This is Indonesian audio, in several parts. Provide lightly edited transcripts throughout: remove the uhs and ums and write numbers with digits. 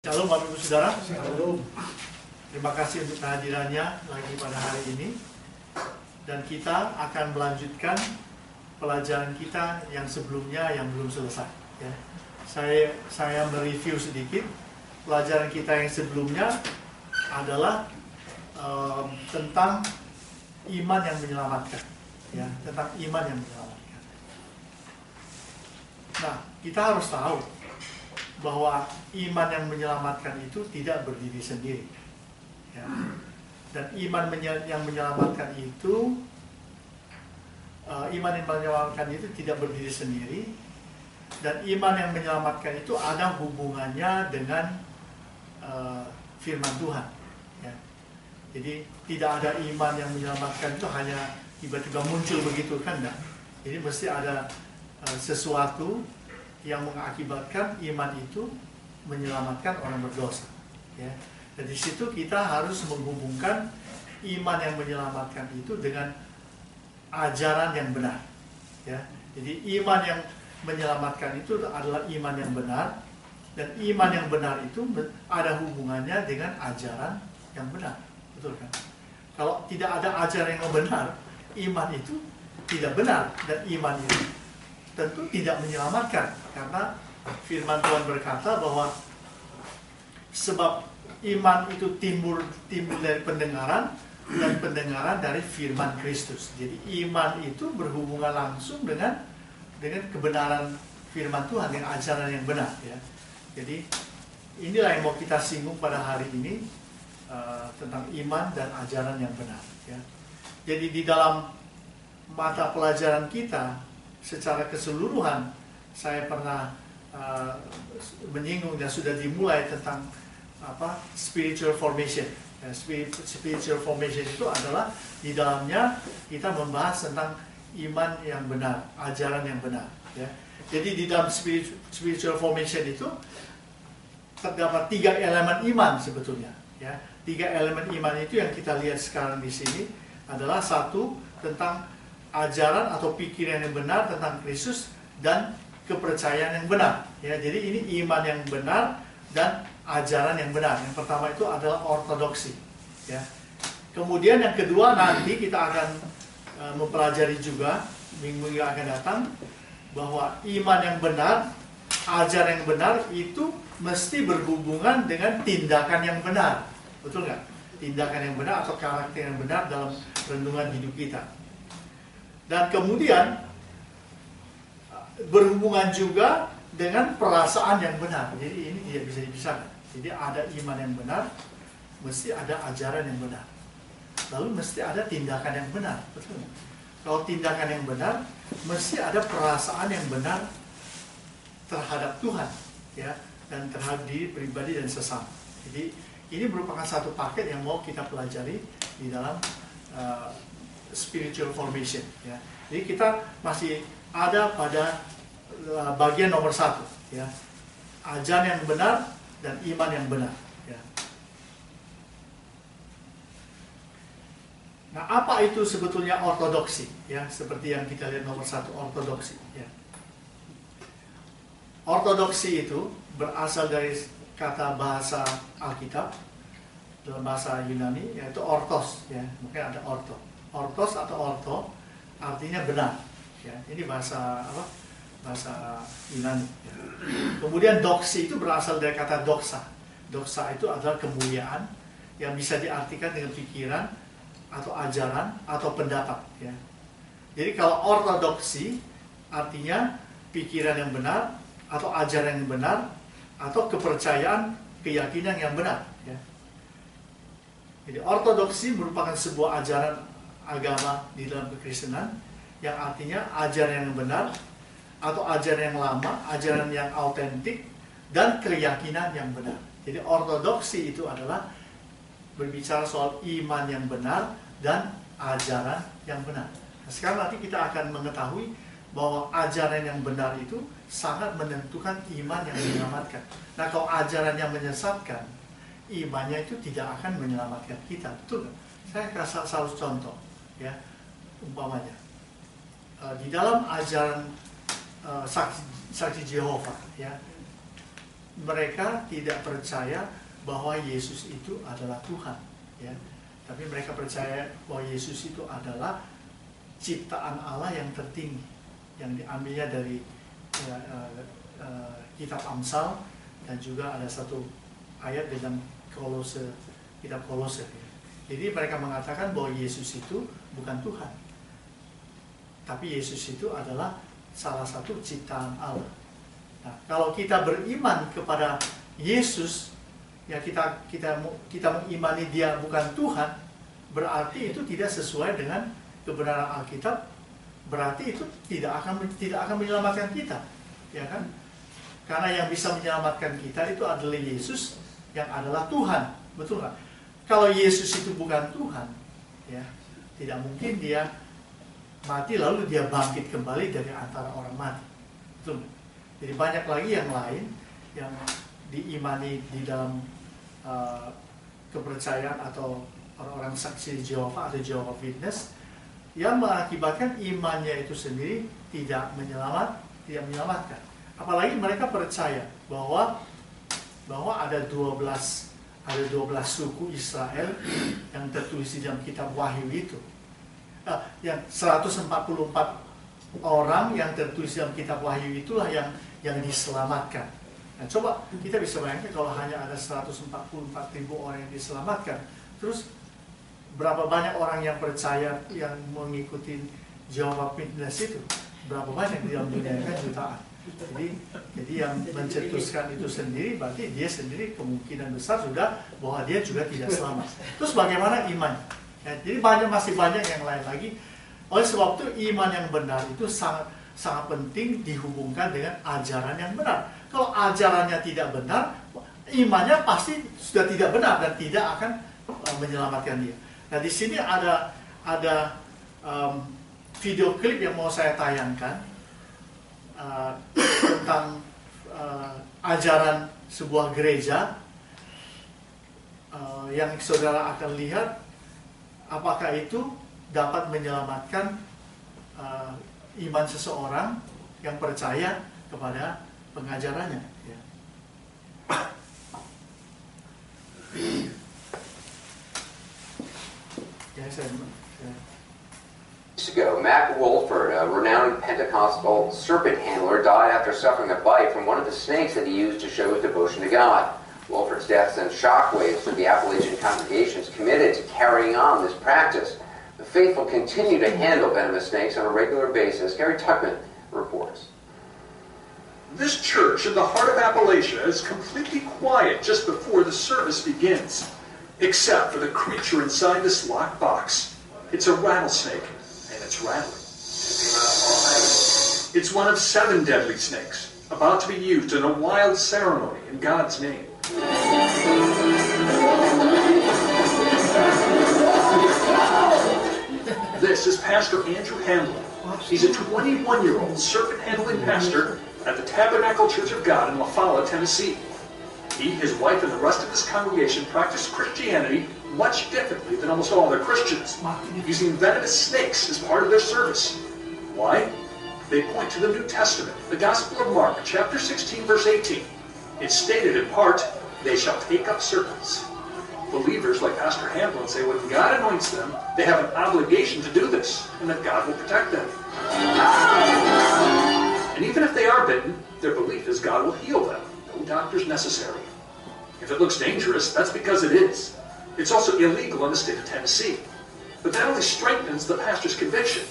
Shalom Bapak Ibu Saudara. Shalom. Terima kasih untuk kehadirannya lagi pada hari ini. Dan kita akan melanjutkan pelajaran kita yang sebelumnya yang belum selesai. Ya. Saya mereview sedikit. Pelajaran kita yang sebelumnya adalah tentang iman yang menyelamatkan. Ya, tentang iman yang menyelamatkan. Nah, kita harus tahu bahwa iman yang menyelamatkan itu tidak berdiri sendiri, ya. Dan iman yang menyelamatkan itu, tidak berdiri sendiri, dan iman yang menyelamatkan itu ada hubungannya dengan firman Tuhan, ya. Jadi tidak ada iman yang menyelamatkan itu hanya tiba-tiba muncul begitu, kan enggak? Jadi mesti ada sesuatu yang mengakibatkan iman itu menyelamatkan orang berdosa, ya. Dan di situ kita harus menghubungkan iman yang menyelamatkan itu dengan ajaran yang benar, ya. Jadi iman yang menyelamatkan itu adalah iman yang benar, dan iman yang benar itu ada hubungannya dengan ajaran yang benar, betul kan? Kalau tidak ada ajaran yang benar, iman itu tidak benar, dan iman itu tentu tidak menyelamatkan, karena firman Tuhan berkata bahwa sebab iman itu timbul dari pendengaran, dan pendengaran dari firman Kristus. Jadi iman itu berhubungan langsung dengan kebenaran firman Tuhan, dengan ajaran yang benar, ya. Jadi inilah yang mau kita singgung pada hari ini, tentang iman dan ajaran yang benar, ya. Jadi di dalam mata pelajaran kita secara keseluruhan, saya pernah menyinggung dan sudah dimulai tentang spiritual formation. Spiritual formation itu adalah di dalamnya kita membahas tentang iman yang benar, ajaran yang benar, ya. Jadi di dalam spiritual formation itu terdapat 3 elemen iman sebetulnya, ya. 3 elemen iman itu yang kita lihat sekarang di sini adalah: satu, tentang ajaran atau pikiran yang benar tentang Kristus dan kepercayaan yang benar, ya. Jadi ini iman yang benar dan ajaran yang benar. Yang pertama itu adalah ortodoksi, ya. Kemudian yang kedua, nanti kita akan mempelajari juga minggu yang akan datang, bahwa iman yang benar, ajaran yang benar itu mesti berhubungan dengan tindakan yang benar, betul nggak? Tindakan yang benar atau karakter yang benar dalam renungan hidup kita. Dan kemudian berhubungan juga dengan perasaan yang benar. Jadi ini tidak bisa dipisahkan. Jadi ada iman yang benar, mesti ada ajaran yang benar. Lalu mesti ada tindakan yang benar, betul? Kalau tindakan yang benar, mesti ada perasaan yang benar terhadap Tuhan, ya, dan terhadap diri pribadi dan sesama. Jadi ini merupakan satu paket yang mau kita pelajari di dalam spiritual formation, ya. Jadi kita masih ada pada bagian nomor 1, ya, ajaran yang benar dan iman yang benar, ya. Nah, apa itu sebetulnya ortodoksi, ya? Seperti yang kita lihat nomor 1, ortodoksi, ya. Ortodoksi itu berasal dari kata bahasa Alkitab dalam bahasa Yunani, yaitu ortos, ya. Mungkin ada orto. Ortos atau orto artinya benar, ya. Ini bahasa apa? Bahasa Yunani, ya. Kemudian doksi itu berasal dari kata doxa. Doxa itu adalah kemuliaan yang bisa diartikan dengan pikiran atau ajaran atau pendapat, ya. Jadi kalau ortodoksi artinya pikiran yang benar atau ajaran yang benar atau kepercayaan, keyakinan yang benar, ya. Jadi ortodoksi merupakan sebuah ajaran agama di dalam kekristenan yang artinya ajaran yang benar atau ajaran yang lama, ajaran yang autentik, dan keyakinan yang benar. Jadi ortodoksi itu adalah berbicara soal iman yang benar dan ajaran yang benar. Nah, sekarang nanti kita akan mengetahui bahwa ajaran yang benar itu sangat menentukan iman yang menyelamatkan. Nah, kalau ajaran yang menyesatkan, imannya itu tidak akan menyelamatkan kita, betul kan? Saya kasih satu contoh, ya, umpamanya di dalam ajaran saksi Jehovah, ya, mereka tidak percaya bahwa Yesus itu adalah Tuhan, ya. Tapi mereka percaya bahwa Yesus itu adalah ciptaan Allah yang tertinggi, yang diambilnya dari kitab Amsal, dan juga ada satu ayat dalam kitab Kolose. Jadi mereka mengatakan bahwa Yesus itu bukan Tuhan, tapi Yesus itu adalah salah satu ciptaan Allah. Nah, kalau kita beriman kepada Yesus, ya kita mengimani Dia bukan Tuhan, berarti itu tidak sesuai dengan kebenaran Alkitab. Berarti itu tidak akan menyelamatkan kita, ya kan? Karena yang bisa menyelamatkan kita itu adalah Yesus yang adalah Tuhan, betul nggak? Kalau Yesus itu bukan Tuhan, ya tidak mungkin Dia mati lalu Dia bangkit kembali dari antara orang mati, betul nggak? Jadi banyak lagi yang lain yang diimani di dalam kepercayaan atau orang-orang saksi Jehovah atau Jehovah Witness yang mengakibatkan imannya itu sendiri tidak menyelamatkan. Apalagi mereka percaya bahwa ada 12 suku Israel yang tertulis di dalam kitab Wahyu itu. Yang 144 orang yang tertulis dalam kitab Wahyu itulah yang diselamatkan. Nah, coba kita bisa bayangkan kalau hanya ada 144.000 orang yang diselamatkan, terus berapa banyak orang yang percaya, yang mengikuti Jehovah Witness itu? Berapa banyak di dalam dunia? Kan jutaan. Jadi yang mencetuskan itu sendiri, berarti dia sendiri kemungkinan besar sudah bahwa dia juga tidak selamat. Terus bagaimana iman? Ya, jadi masih banyak yang lain lagi. Oleh sebab itu iman yang benar itu sangat penting dihubungkan dengan ajaran yang benar. Kalau ajarannya tidak benar, imannya pasti sudah tidak benar dan tidak akan menyelamatkan dia. Nah, di sini ada video klip yang mau saya tayangkan tentang ajaran sebuah gereja yang saudara akan lihat apakah itu dapat menyelamatkan iman seseorang yang percaya kepada pengajarannya. Ya. Years ago, Mac Wolford, a renowned Pentecostal serpent handler, died after suffering a bite from one of the snakes that he used to show his devotion to God. Wolford's death sent shockwaves through the Appalachian congregations committed to carrying on this practice. The faithful continue to handle venomous snakes on a regular basis. Gary Tuckman reports. This church in the heart of Appalachia is completely quiet just before the service begins, except for the creature inside this locked box. It's a rattlesnake, and it's rattling. It's one of 7 deadly snakes, about to be used in a wild ceremony in God's name. This is Pastor Andrew Hamlin. He's a 21-year-old serpent-handling pastor at the Tabernacle Church of God in La Folla, Tennessee. He, his wife, and the rest of his congregation practice Christianity much differently than almost all other Christians, using venomous snakes as part of their service. Why? They point to the New Testament, the Gospel of Mark, chapter 16, verse 18. It's stated in part, "They shall take up serpents." Believers like Pastor Hamlin say when God anoints them, they have an obligation to do this, and that God will protect them. And even if they are bitten, their belief is God will heal them. No doctors necessary. If it looks dangerous, that's because it is. It's also illegal in the state of Tennessee. But that only strengthens the pastor's conviction.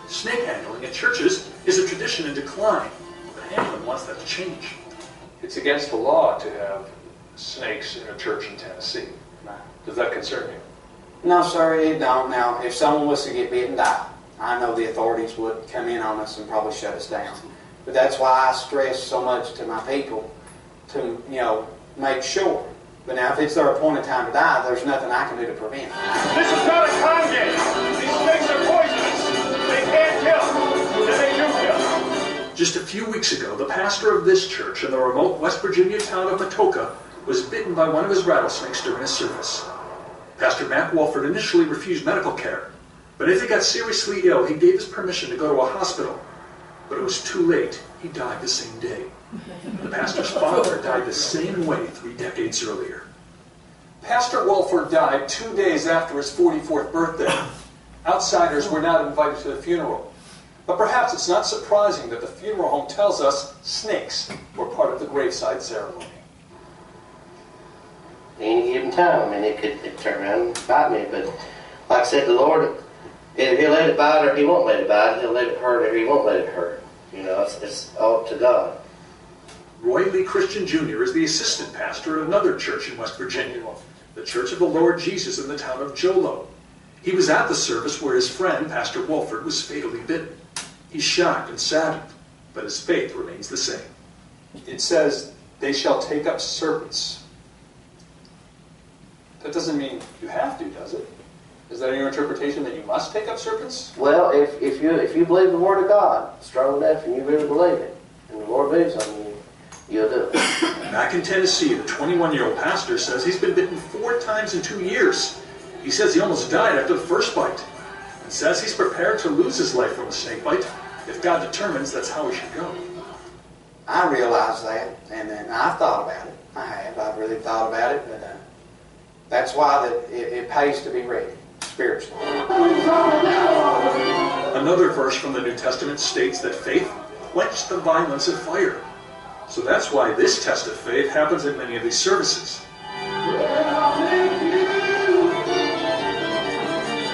Snake handling in churches is a tradition in decline, but Hamlin wants that to change. It's against the law to have snakes in a church in Tennessee. Does that concern you? No, sir, it don't. Now, if someone was to get bitten and die, I know the authorities would come in on us and probably shut us down. But that's why I stress so much to my people to, make sure. But now, if it's their appointed time to die, there's nothing I can do to prevent it. This is not a con game. These snakes are poisonous. They can't kill, and they do kill. Just a few weeks ago, the pastor of this church in the remote West Virginia town of Matoka was bitten by one of his rattlesnakes during a service. Pastor Mac Wolford initially refused medical care, but if he got seriously ill, he gave his permission to go to a hospital. But it was too late. He died the same day. The pastor's father died the same way 3 decades earlier. Pastor Wolford died 2 days after his 44th birthday. Outsiders were not invited to the funeral. But perhaps it's not surprising that the funeral home tells us snakes were part of the graveside ceremony. Any given time, I mean, it could turn around and bite me, but like I said, the Lord, if He'll let it bite or He won't let it bite, He'll let it hurt or He won't let it hurt. You know, it's all up to God. Roy Lee Christian Jr. is the assistant pastor at another church in West Virginia, the Church of the Lord Jesus in the town of Jolo. He was at the service where his friend, Pastor Wolford, was fatally bitten. He's shocked and saddened, but his faith remains the same. It says, they shall take up serpents. That doesn't mean you have to, does it? Is that your interpretation that you must take up serpents? Well, if you believe the Word of God strong enough and you really believe it, and the Lord moves on you, you'll do it. Back in Tennessee, the 21-year-old pastor says he's been bitten 4 times in 2 years. He says he almost died after the first bite, and says he's prepared to lose his life from a snake bite if God determines that's how he should go. I realize that, and then I've thought about it. I've really thought about it, but that's why it pays to be ready spiritually. Another verse from the New Testament states that faith quenched the violence of fire. So that's why this test of faith happens in many of these services.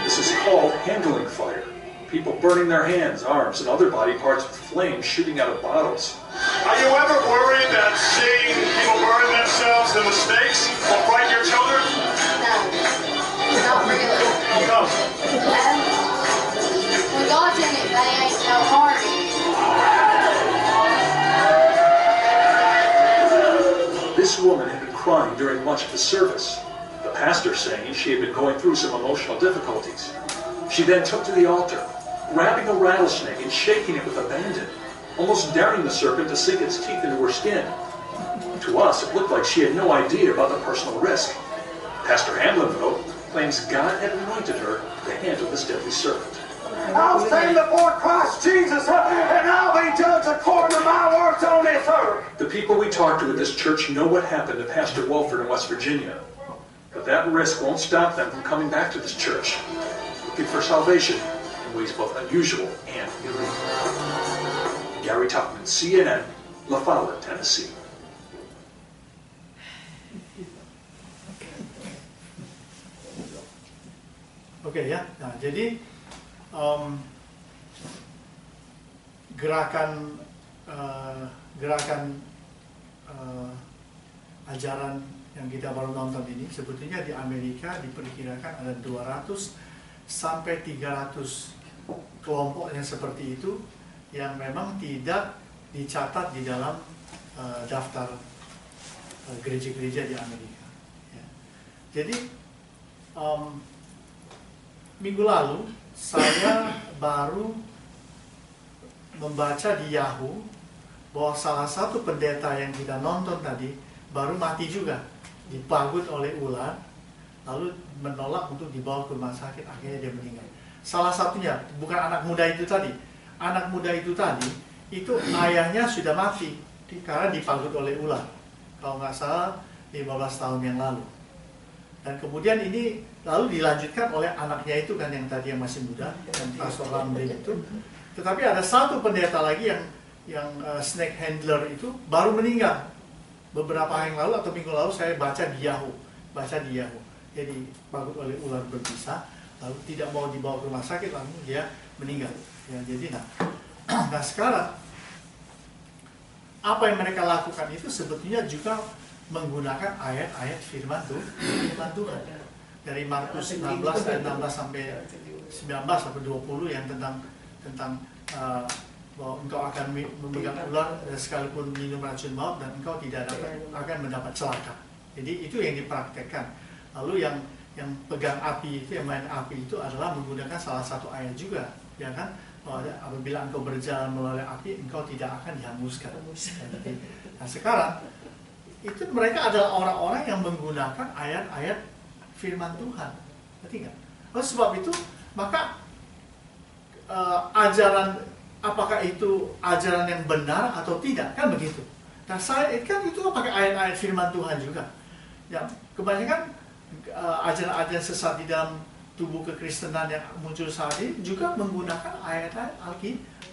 This is called handling fire. People burning their hands, arms, and other body parts with flames shooting out of bottles. Are you ever worried that seeing people burn themselves in the stakes will frighten your children? No, not really. How come? When God's in it, they ain't no harm in it. This woman had been crying during much of the service, the pastor saying she had been going through some emotional difficulties. She then took to the altar, grabbing a rattlesnake and shaking it with abandon, almost daring the serpent to sink its teeth into her skin. To us, it looked like she had no idea about the personal risk. Pastor Hamlin, though, claims God had anointed her to handle this deadly serpent. I'll stand before Christ Jesus, and I'll be judged according to my works on this earth. The people we talked to at this church know what happened to Pastor Wolford in West Virginia. But that risk won't stop them from coming back to this church, looking for salvation in ways both unusual and illegal. Gary Tuckman, CNN, La Folla, Tennessee. Oke ya, nah jadi gerakan ajaran yang kita baru nonton ini sebetulnya di Amerika diperkirakan ada 200 sampai 300 kelompok yang seperti itu yang memang tidak dicatat di dalam daftar gereja-gereja di Amerika. Ya. Jadi minggu lalu saya baru membaca di Yahoo bahwa salah satu pendeta yang kita nonton tadi baru mati juga, dipagut oleh ular, lalu menolak untuk dibawa ke rumah sakit, akhirnya dia meninggal. Salah satunya, bukan anak muda itu tadi. Anak muda itu tadi, itu ayahnya sudah mati karena dipagut oleh ular. Kalau nggak salah, 15 tahun yang lalu. Dan kemudian ini lalu dilanjutkan oleh anaknya itu kan yang tadi yang masih muda, yang Pastor Ramli itu. Tetapi ada satu pendeta lagi yang snake handler itu baru meninggal. Beberapa hari yang lalu atau minggu lalu saya baca di Yahoo. Jadi dipagut oleh ular berbisa, lalu tidak mau dibawa ke rumah sakit, lalu dia meninggal. Ya, jadi nah sekarang apa yang mereka lakukan itu sebetulnya juga menggunakan ayat-ayat firman Tuhan dari Markus 16 ayat 16 sampai 19 sampai 20 yang tentang bahwa engkau akan memegang ular dan sekalipun minum racun maut dan engkau tidak akan mendapat celaka. Jadi itu yang dipraktekkan. Lalu yang pegang api itu, yang main api itu adalah menggunakan salah satu ayat juga, ya kan? Bahwa apabila engkau berjalan melalui api, engkau tidak akan dihanguskan. Nah sekarang itu mereka adalah orang-orang yang menggunakan ayat-ayat firman Tuhan. Ngerti nggak? Oleh sebab itu, maka apakah itu ajaran yang benar atau tidak, kan begitu. Nah saya kan itu pakai ayat-ayat firman Tuhan juga. Ya, kebanyakan ajaran-ajaran sesat di dalam tubuh kekristenan yang muncul saat ini juga menggunakan ayat-ayat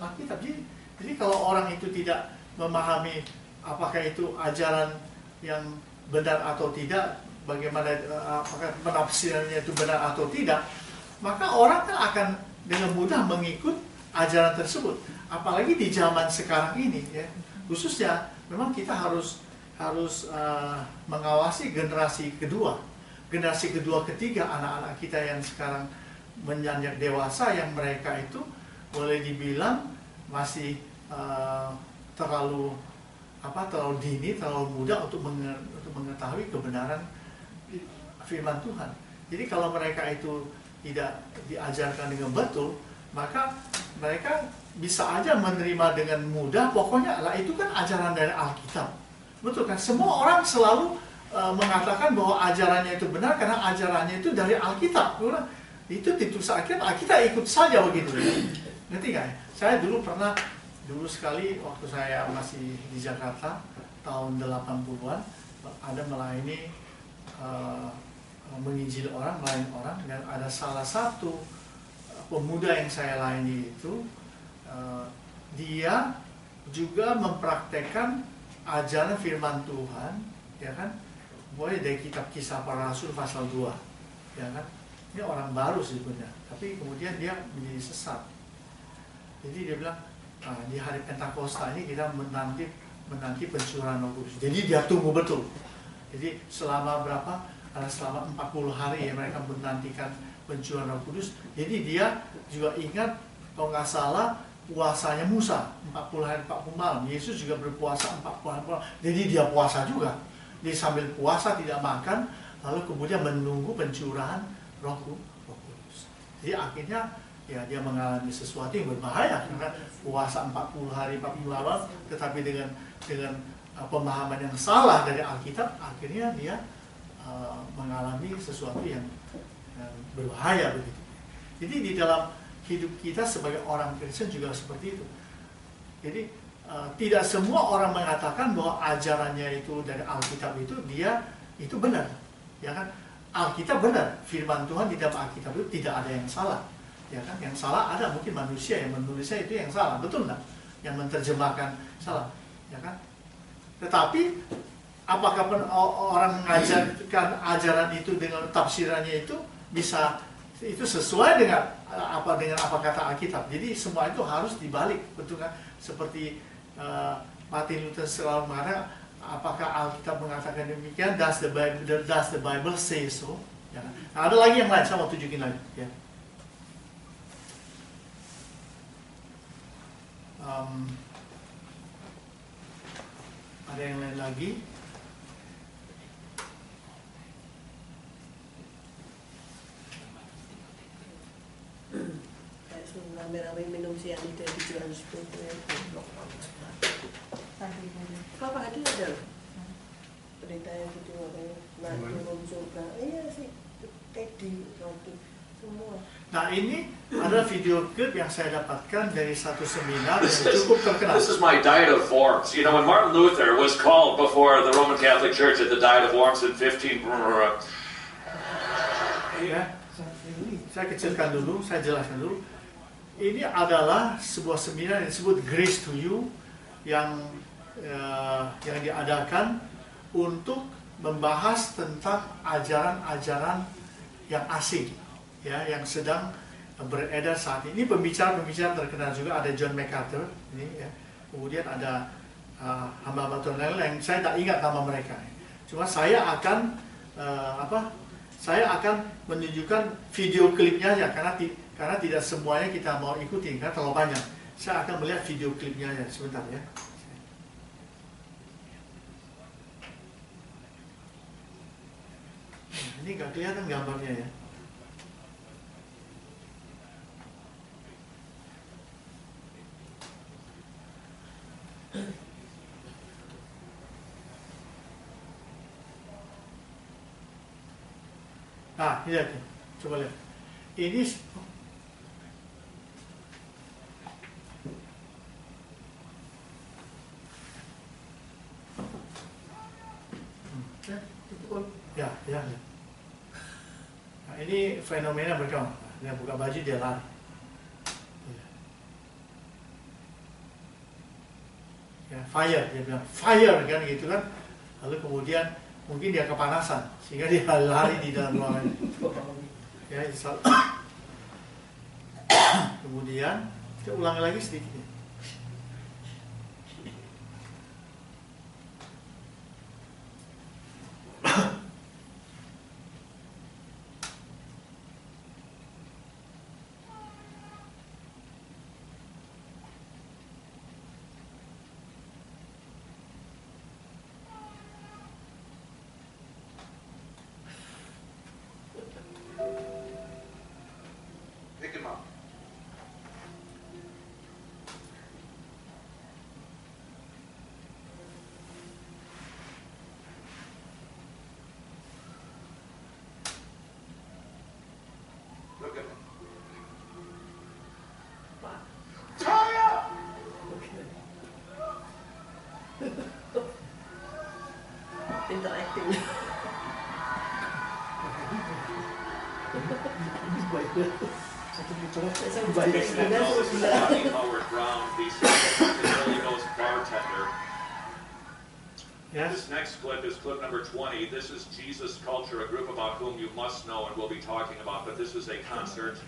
Alkitab. Jadi kalau orang itu tidak memahami apakah itu ajaran yang benar atau tidak, bagaimana apakah penafsirannya itu benar atau tidak, maka orang kan akan dengan mudah mengikut ajaran tersebut. Apalagi di zaman sekarang ini, ya, khususnya memang kita harus mengawasi generasi kedua, ketiga, anak-anak kita yang sekarang menyanjak dewasa, yang mereka itu boleh dibilang masih terlalu dini, terlalu muda untuk mengetahui kebenaran firman Tuhan. Jadi kalau mereka itu tidak diajarkan dengan betul, maka mereka bisa aja menerima dengan mudah, pokoknya lah itu kan ajaran dari Alkitab. Betul kan? Semua orang selalu mengatakan bahwa ajarannya itu benar karena ajarannya itu dari Alkitab. Itu ditusahkan, kita ikut saja begitu. Ngerti nggak? Saya dulu sekali waktu saya masih di Jakarta tahun 80-an ada melayani menginjil orang, melayani orang, dan ada salah satu pemuda yang saya layani itu dia juga mempraktekkan ajaran firman Tuhan, ya kan? Boleh dari kitab Kisah Para Rasul pasal 2, ya kan? Ini orang baru sebenarnya, tapi kemudian dia menjadi sesat. Jadi dia bilang, di hari Pentakosta ini kita menanti pencurahan Roh Kudus. Jadi dia tunggu betul. Jadi selama 40 hari ya mereka menantikan pencurahan Roh Kudus. Jadi dia juga ingat, kalau nggak salah, puasanya Musa 40 hari 40 malam. Yesus juga berpuasa 40 hari 40 malam. Jadi dia puasa juga. Dia sambil puasa tidak makan, lalu kemudian menunggu pencurahan Roh Kudus. Jadi akhirnya ya dia mengalami sesuatu yang berbahaya karena puasa 40 hari 40 malam, tetapi dengan pemahaman yang salah dari Alkitab, akhirnya dia mengalami sesuatu yang berbahaya begitu. Jadi di dalam hidup kita sebagai orang Kristen juga seperti itu. Jadi tidak semua orang mengatakan bahwa ajarannya itu dari Alkitab itu benar, ya kan? Alkitab benar, firman Tuhan di dalam Alkitab itu tidak ada yang salah, ya kan? Yang salah ada mungkin manusia yang menulisnya itu yang salah, betul nggak? Yang menerjemahkan salah, ya kan? Tetapi apakah orang mengajarkan ajaran itu dengan tafsirannya itu bisa itu sesuai dengan apa kata Alkitab? Jadi semua itu harus dibalik, betul kan? Seperti Martin Luther selalu mengatakan, apakah Alkitab mengatakan demikian? Does the Bible say so? Ya. Nah, ada lagi yang lain, saya mau tunjukin lagi. Ya. Ada yang lain lagi? Rame-rame minum cyanida di Johannesburg. Apa lagi ada? Berita yang gitu katanya belum surga. Iya sih, Teddy waktu semua. Nah ini adalah video clip yang saya dapatkan dari satu seminar yang cukup terkenal. This is my Diet of Worms. You know, when Martin Luther was called before the Roman Catholic Church at the Diet of Worms in 15... Ya, saya kecilkan dulu, saya jelaskan dulu. Ini adalah sebuah seminar yang disebut Grace to You yang diadakan untuk membahas tentang ajaran-ajaran yang asing, ya, yang sedang beredar saat ini. Pembicara-pembicara terkenal juga, ada John MacArthur, ini, ya. Kemudian ada hamba-hamba Tuhan lain yang saya tak ingat nama mereka. Cuma saya akan menunjukkan video klipnya ya, karena tidak semuanya kita mau ikuti karena terlalu banyak. Saya akan melihat video klipnya ya, sebentar ya. Ini nggak kelihatan gambarnya ya. Nah, lihat nih, coba lihat. Ini Ya. Nah, ini fenomena mereka. Dia buka baju dia lari. Ya, fire, dia bilang fire kan gitu kan. Lalu kemudian mungkin dia kepanasan sehingga dia lari di dalam ruangan. Ya, kemudian kita ulangi lagi sedikit. Pick him up. Look at him. Tie up! Pintar acting. Bobby Howard Brown, the Philly Ghost bartender. Yes. This next clip is clip number 20. This is Jesus Culture, a group about whom you must know and we'll be talking about, but this is a concert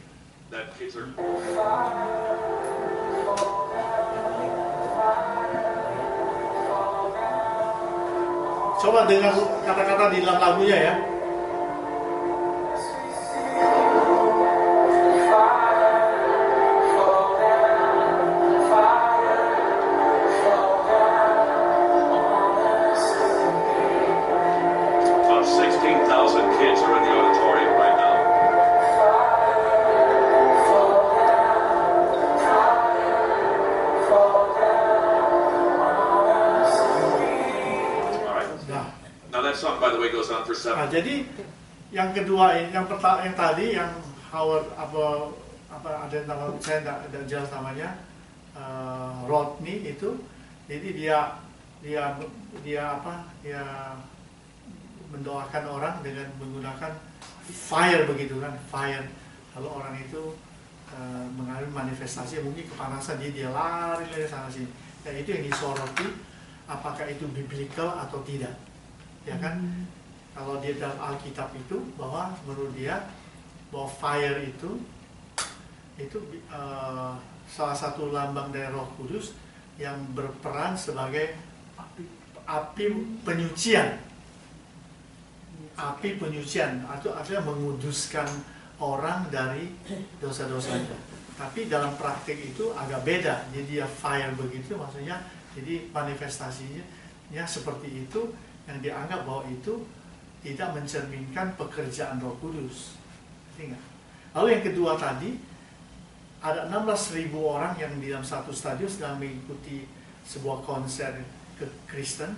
that kids are... Coba dengar kata-kata di dalam lagunya ya. About 16,000 kids are in the auditorium right now. All right. Nah, Now that song, by the way, goes on for nah 7. jadi yang kedua ini, yang tadi yang Howard apa ada nama saya tidak jelas namanya, Rodney itu, jadi dia mendoakan orang dengan menggunakan fire begitu kan, fire. Kalau orang itu mengalami manifestasi mungkin kepanasan, jadi dia lari sana sini. Dan itu yang disoroti, apakah itu biblical atau tidak, ya kan? Kalau dia dalam Alkitab itu bahwa menurut dia bahwa fire itu salah satu lambang dari Roh Kudus yang berperan sebagai api penyucian. Api penyucian atau artinya menguduskan orang dari dosa-dosanya. Tapi dalam praktik itu agak beda. Jadi dia fire begitu maksudnya, jadi manifestasinya seperti itu yang dianggap bahwa itu tidak mencerminkan pekerjaan Roh Kudus. Ingat. Lalu yang kedua tadi, ada 16.000 orang yang di dalam satu stadion sedang mengikuti sebuah konser ke Kristen.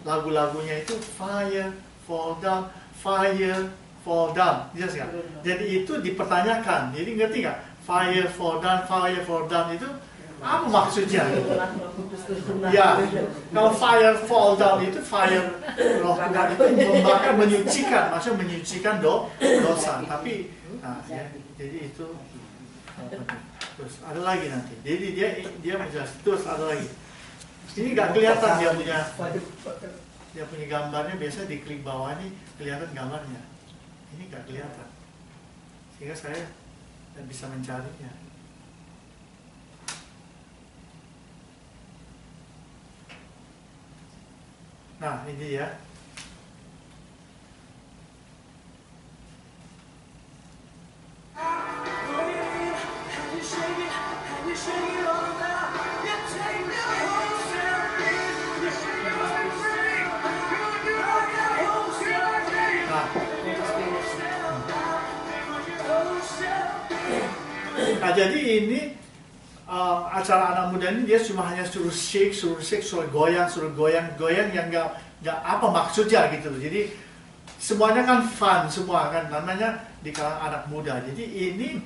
Lagu-lagunya itu fire, fall down, fire, fall down. Jelas nggak? Jadi itu dipertanyakan. Jadi ngerti nggak? Fire, fall down itu apa maksudnya? Ya, kalau fire fall down itu fire Roh Kudus itu membakar, menyucikan, maksudnya menyucikan dosa. Tapi, nah, ya, jadi itu terus ada lagi nanti. Jadi dia menjelaskan terus ada lagi. Ini nggak kelihatan dia punya gambarnya, biasanya di klik bawah ini kelihatan gambarnya. Ini nggak kelihatan, sehingga saya tidak bisa mencarinya. Nah, ini ya. Nah, jadi ini acara anak muda ini dia cuma hanya suruh shake, suruh goyang yang nggak apa maksudnya gitu. Jadi semuanya kan fun semua kan, namanya di kalangan anak muda. Jadi ini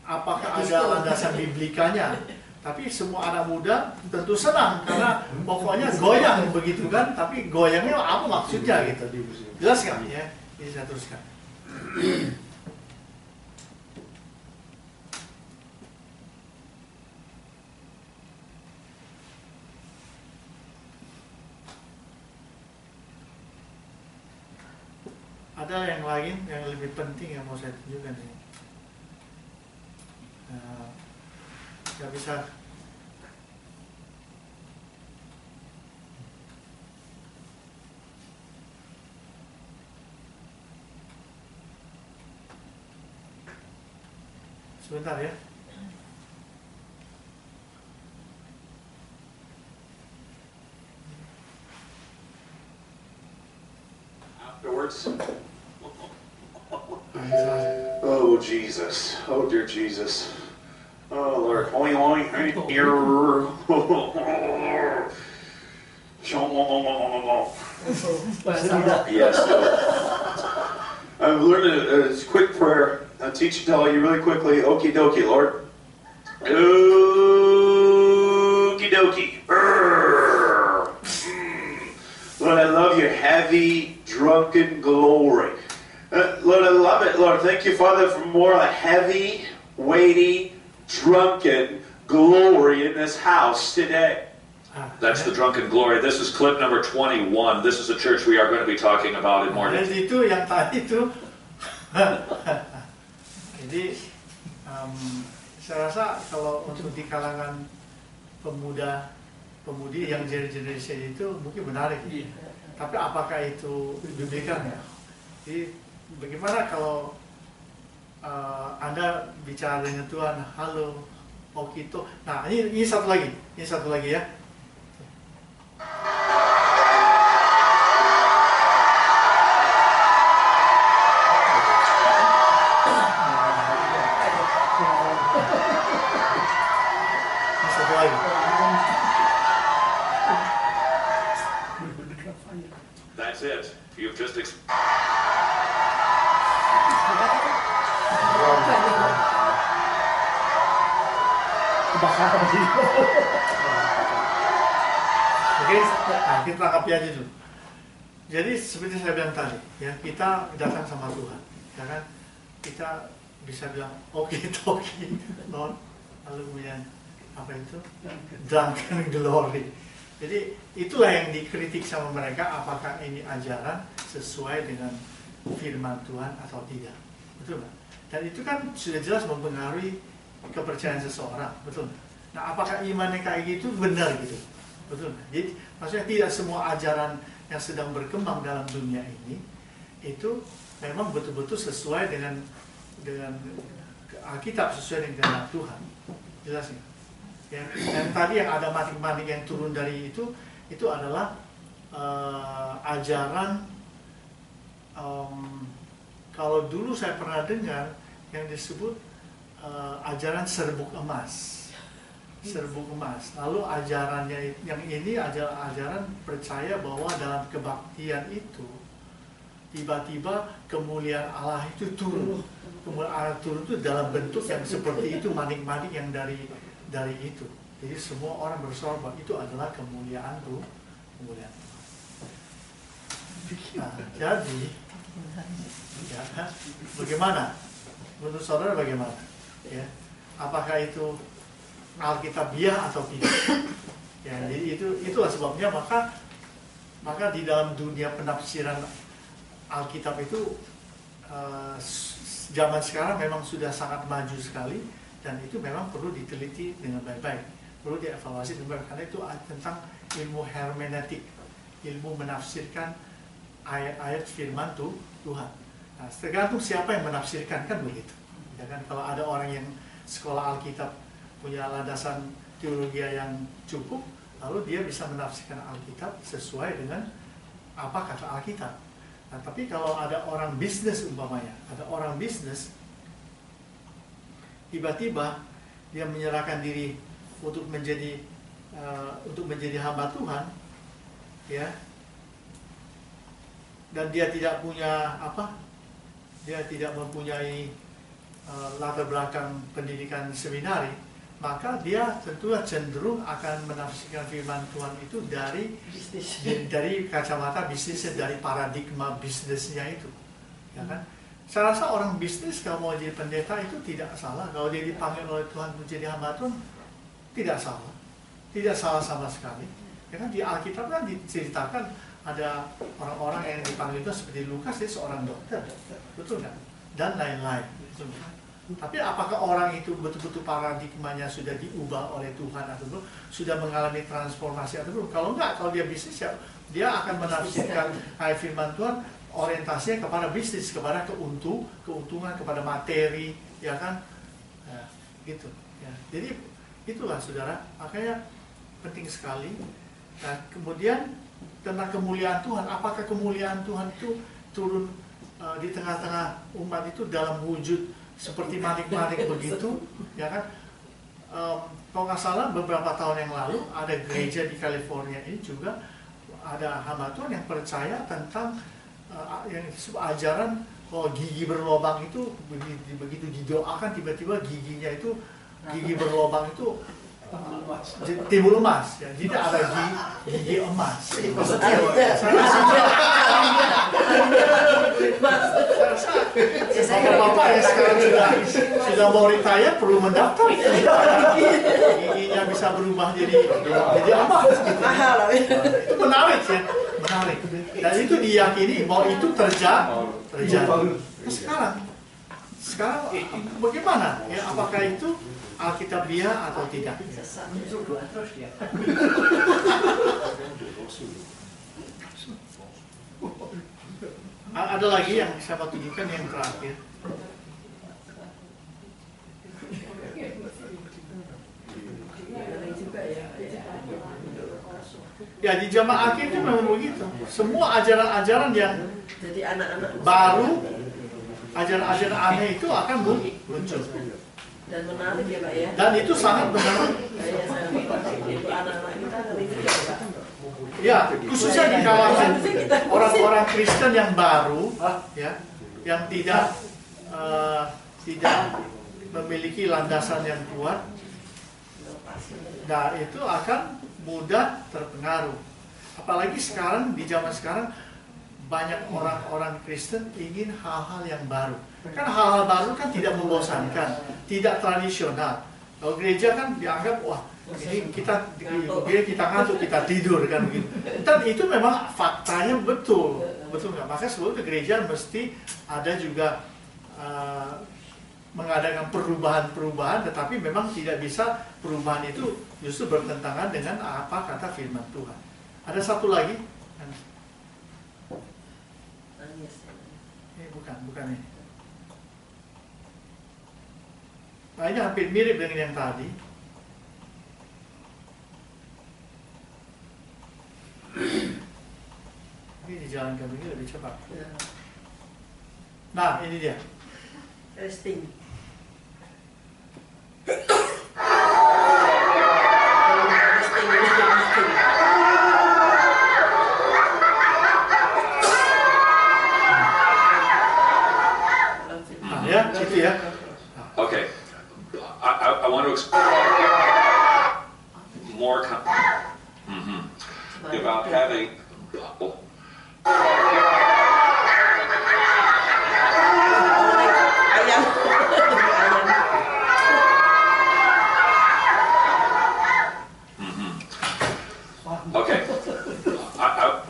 apakah ada landasan biblikanya? Tapi semua anak muda tentu senang karena pokoknya goyang begitu kan. Tapi goyangnya apa maksudnya gitu? Jelas nggak ya? Jadi saya teruskan. Ada yang lain yang lebih penting yang mau saya tunjukkan ini. Nggak bisa. Sebentar ya. Afterwards. Oh, Jesus. Oh, dear Jesus. Oh, Lord. Oing, oing. Yes. I've learned a quick prayer. I'll teach it to all you really quickly. Okie dokie, Lord. Okie dokie. Lord, I love your heavy, drunken glory. Lord, I love it. Lord, thank you, Father, for more heavy, weighty, drunken glory in this house today. That's the drunken glory. This is clip number 21. This is a church we are going to be talking about in more detail. Jadi itu yang tadi itu. Jadi saya rasa kalau untuk di kalangan pemudi yang generasi itu mungkin menarik. Tapi apakah itu demikian ya? Jadi bagaimana kalau Anda bicara dengan Tuhan, halo, Okito. Nah ini satu lagi ya. That's it. You've just Oke, nah, kita tangkapi aja dulu. Jadi seperti saya bilang tadi, ya kita datang sama Tuhan, ya kan? Kita bisa bilang oke, Lord, lalu kemudian apa itu? Drunken glory. Jadi itulah yang dikritik sama mereka, apakah ini ajaran sesuai dengan firman Tuhan atau tidak, betul nggak? Dan itu kan sudah jelas mempengaruhi kepercayaan seseorang, betul nggak? Nah, apakah imannya kayak gitu benar gitu? Betul. Jadi maksudnya tidak semua ajaran yang sedang berkembang dalam dunia ini itu memang betul-betul sesuai dengan Alkitab, sesuai dengan kehendak Tuhan. Jelas ya? Ya. Dan tadi yang ada manik-manik yang turun dari itu adalah ajaran kalau dulu saya pernah dengar yang disebut ajaran serbuk emas. Serbuk emas. Lalu ajarannya yang ini ajaran percaya bahwa dalam kebaktian itu tiba-tiba kemuliaan Allah itu turun. Kemuliaan Allah turun itu dalam bentuk yang seperti itu, manik-manik yang dari itu. Jadi semua orang bersorak bahwa itu adalah kemuliaan Tuhan. Nah, jadi ya, bagaimana? Menurut saudara bagaimana? Ya, apakah itu Alkitabiah atau tidak? Ya, jadi itulah sebabnya maka di dalam dunia penafsiran Alkitab itu zaman sekarang memang sudah sangat maju sekali dan itu memang perlu diteliti dengan baik-baik, perlu dievaluasi dengan baik, karena itu tentang ilmu hermeneutik, ilmu menafsirkan ayat-ayat firman Tuhan. Nah, tergantung siapa yang menafsirkan, kan begitu. Ya kan, kalau ada orang yang sekolah Alkitab punya landasan teologi yang cukup, lalu dia bisa menafsirkan Alkitab sesuai dengan apa kata Alkitab. Nah, tapi kalau ada orang bisnis umpamanya, ada orang bisnis tiba-tiba dia menyerahkan diri untuk menjadi hamba Tuhan, ya, dan dia tidak punya dia tidak mempunyai latar belakang pendidikan seminari, maka dia tentunya cenderung akan menafsirkan firman Tuhan itu dari kacamata bisnisnya, dari paradigma bisnisnya itu. ya kan? Saya rasa orang bisnis kalau mau jadi pendeta itu tidak salah. Kalau dia dipanggil oleh Tuhan untuk jadi hamba Tuhan, tidak salah. Tidak salah sama sekali. Ya kan di Alkitab kan diceritakan ada orang-orang yang dipanggil itu seperti Lukas, dia seorang dokter. Betul kan? Dan lain-lain. Tapi apakah orang itu betul-betul paradigmanya sudah diubah oleh Tuhan atau belum? Sudah mengalami transformasi atau belum? Kalau enggak, kalau dia bisnis ya dia akan menafsirkan ayat firman Tuhan orientasinya kepada bisnis, kepada keuntungan, kepada materi, ya kan? Nah, gitu. Ya. Jadi itulah saudara, makanya penting sekali. Nah, kemudian tentang kemuliaan Tuhan, apakah kemuliaan Tuhan itu turun di tengah-tengah umat itu dalam wujud seperti manik-manik begitu, ya kan? Kalau nggak salah beberapa tahun yang lalu ada gereja di California ini juga ada hamba Tuhan yang percaya tentang yang ajaran kalau gigi berlobang itu begitu didoakan tiba-tiba giginya itu gigi berlobang itu timbul emas, ya. Jadi ada gigi emas. Bapak ya sekarang sudah mau retire perlu mendaftar. Giginya bisa berubah jadi emas. Itu menarik ya, menarik. Dan itu diyakini bahwa itu terjadi. Nah, sekarang bagaimana? Ya, apakah itu Alkitabiah atau tidak? Ada lagi yang saya mau tunjukkan yang terakhir. Ya di zaman akhir itu memang begitu. Semua ajaran-ajaran yang baru, ajaran-ajaran aneh itu akan muncul. Dan menarik ya Pak ya. Dan itu sangat menarik. Ya, khususnya di kalangan orang-orang Kristen yang baru, ya, yang tidak memiliki landasan yang kuat, nah itu akan mudah terpengaruh. Apalagi sekarang di zaman sekarang banyak orang-orang Kristen ingin hal-hal yang baru. Kan hal-hal baru kan tidak membosankan, tidak tradisional. Kalau gereja kan dianggap wah ini kita ngantuk, kita tidur kan begitu. Dan itu memang faktanya betul nggak? Maka sebelum ke gereja mesti ada juga mengadakan perubahan-perubahan, tetapi memang tidak bisa perubahan itu justru bertentangan dengan apa kata firman Tuhan. Ada satu lagi. Ini bukan ini. Nah, ini hampir mirip dengan yang tadi. Ini dijalankan begini lebih cepat. Nah, ini dia. Resting. Nah, ya, gitu ya. Okay. I want to explain more about having Okay.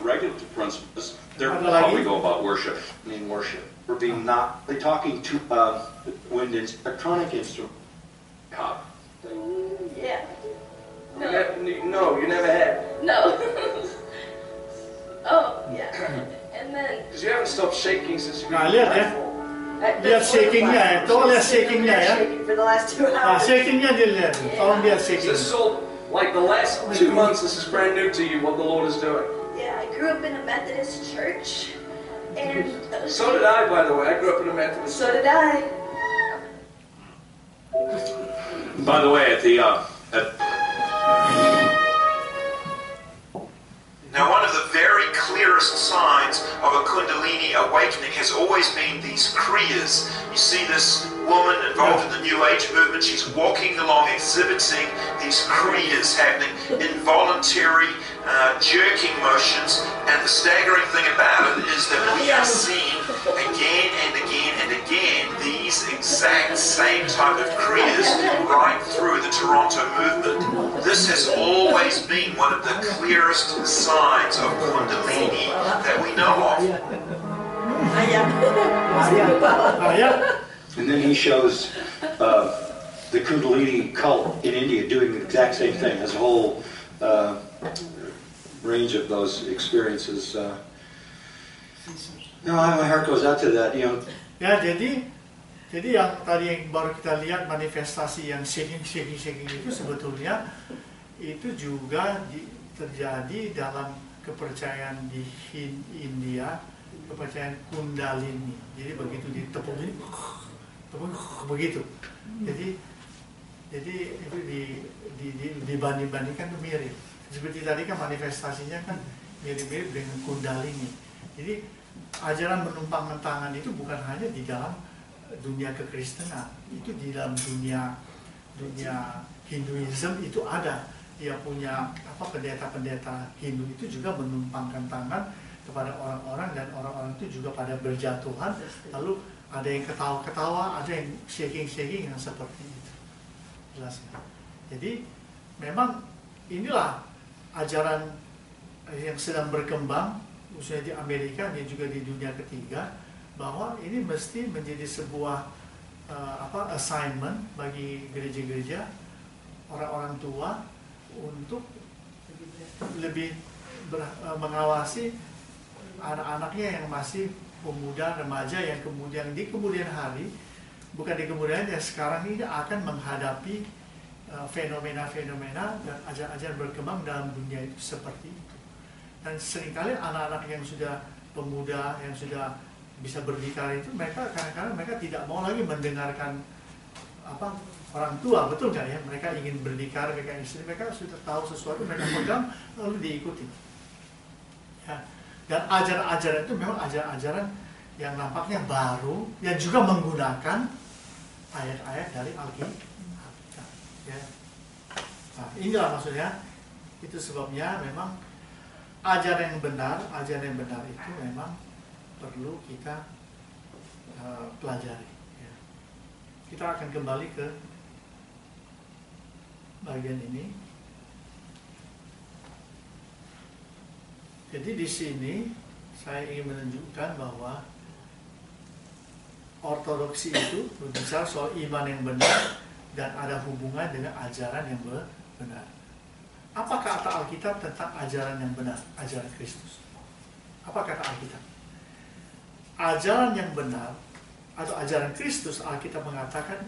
Regulatory principles, they're how we go about worship. I mean, worship. We're being not, they're talking to wind and electronic instrument. Yeah. No, you never had. No. Oh, yeah. And then... Because you haven't stopped shaking since you Nah, lihat ya. Lihat shakingnya ya. Tolong lihat shakingnya ya. For the last 2 Nah, hours. shakingnya dilihat. Tolong lihat So shaking. this is all, like the last 2 months, this is brand new to you, what the Lord is doing. Yeah, I grew up in a Methodist church. And... So did I, by the way. I grew up in a Methodist So did I. By the way, Now, one of the very clearest signs of a Kundalini awakening has always been these kriyas. You see this woman involved in the New Age movement, she's walking along exhibiting these kriyas happening, involuntary jerking motions, and the staggering thing about it is that we are seeing again exact same type of creeds right through the Toronto movement. This has always been one of the clearest signs of Kundalini that we know of. And then he shows the Kundalini cult in India doing the exact same thing. There's a whole range of those experiences. No, my heart goes out to that, you know. Ya, jadi yang tadi yang baru kita lihat manifestasi yang shaking itu sebetulnya itu juga terjadi dalam kepercayaan di India, kepercayaan Kundalini. Jadi begitu ditepung ini, begitu. Jadi itu dibanding-bandingkan itu mirip. Seperti tadi kan manifestasinya kan mirip-mirip dengan Kundalini. Jadi ajaran menumpang mentangan itu bukan hanya di dalam dunia kekristenan, itu di dalam dunia Hinduism itu ada. Dia punya pendeta-pendeta Hindu itu juga menumpangkan tangan kepada orang-orang, dan orang-orang itu juga pada berjatuhan. Lalu ada yang ketawa-ketawa, ada yang shaking yang seperti itu. Jelas ya? Jadi memang inilah ajaran yang sedang berkembang, khususnya di Amerika dan juga di dunia ketiga, bahwa ini mesti menjadi sebuah assignment bagi gereja-gereja, orang-orang tua untuk lebih mengawasi anak-anaknya yang masih pemuda, remaja, yang kemudian di kemudian hari, bukan di kemudian ya sekarang ini akan menghadapi fenomena-fenomena dan ajaran-ajaran berkembang dalam dunia itu seperti itu. Dan seringkali anak-anak yang sudah pemuda, yang sudah bisa berbicara itu, mereka kadang-kadang mereka tidak mau lagi mendengarkan orang tua, betul nggak ya? Mereka ingin berbicara, mereka sudah tahu sesuatu, mereka pegang lalu diikuti. Ya. Dan ajaran-ajaran itu memang ajaran-ajaran yang nampaknya baru, yang juga menggunakan ayat-ayat dari Alkitab. Ya. Nah, inilah maksudnya. Itu sebabnya memang ajaran yang benar itu memang perlu kita pelajari. Ya. Kita akan kembali ke bagian ini. Jadi di sini saya ingin menunjukkan bahwa ortodoksi itu berbicara soal iman yang benar dan ada hubungan dengan ajaran yang benar. Apa kata Alkitab tentang ajaran yang benar, ajaran Kristus? Apa kata Alkitab? Ajaran yang benar atau ajaran Kristus, Alkitab mengatakan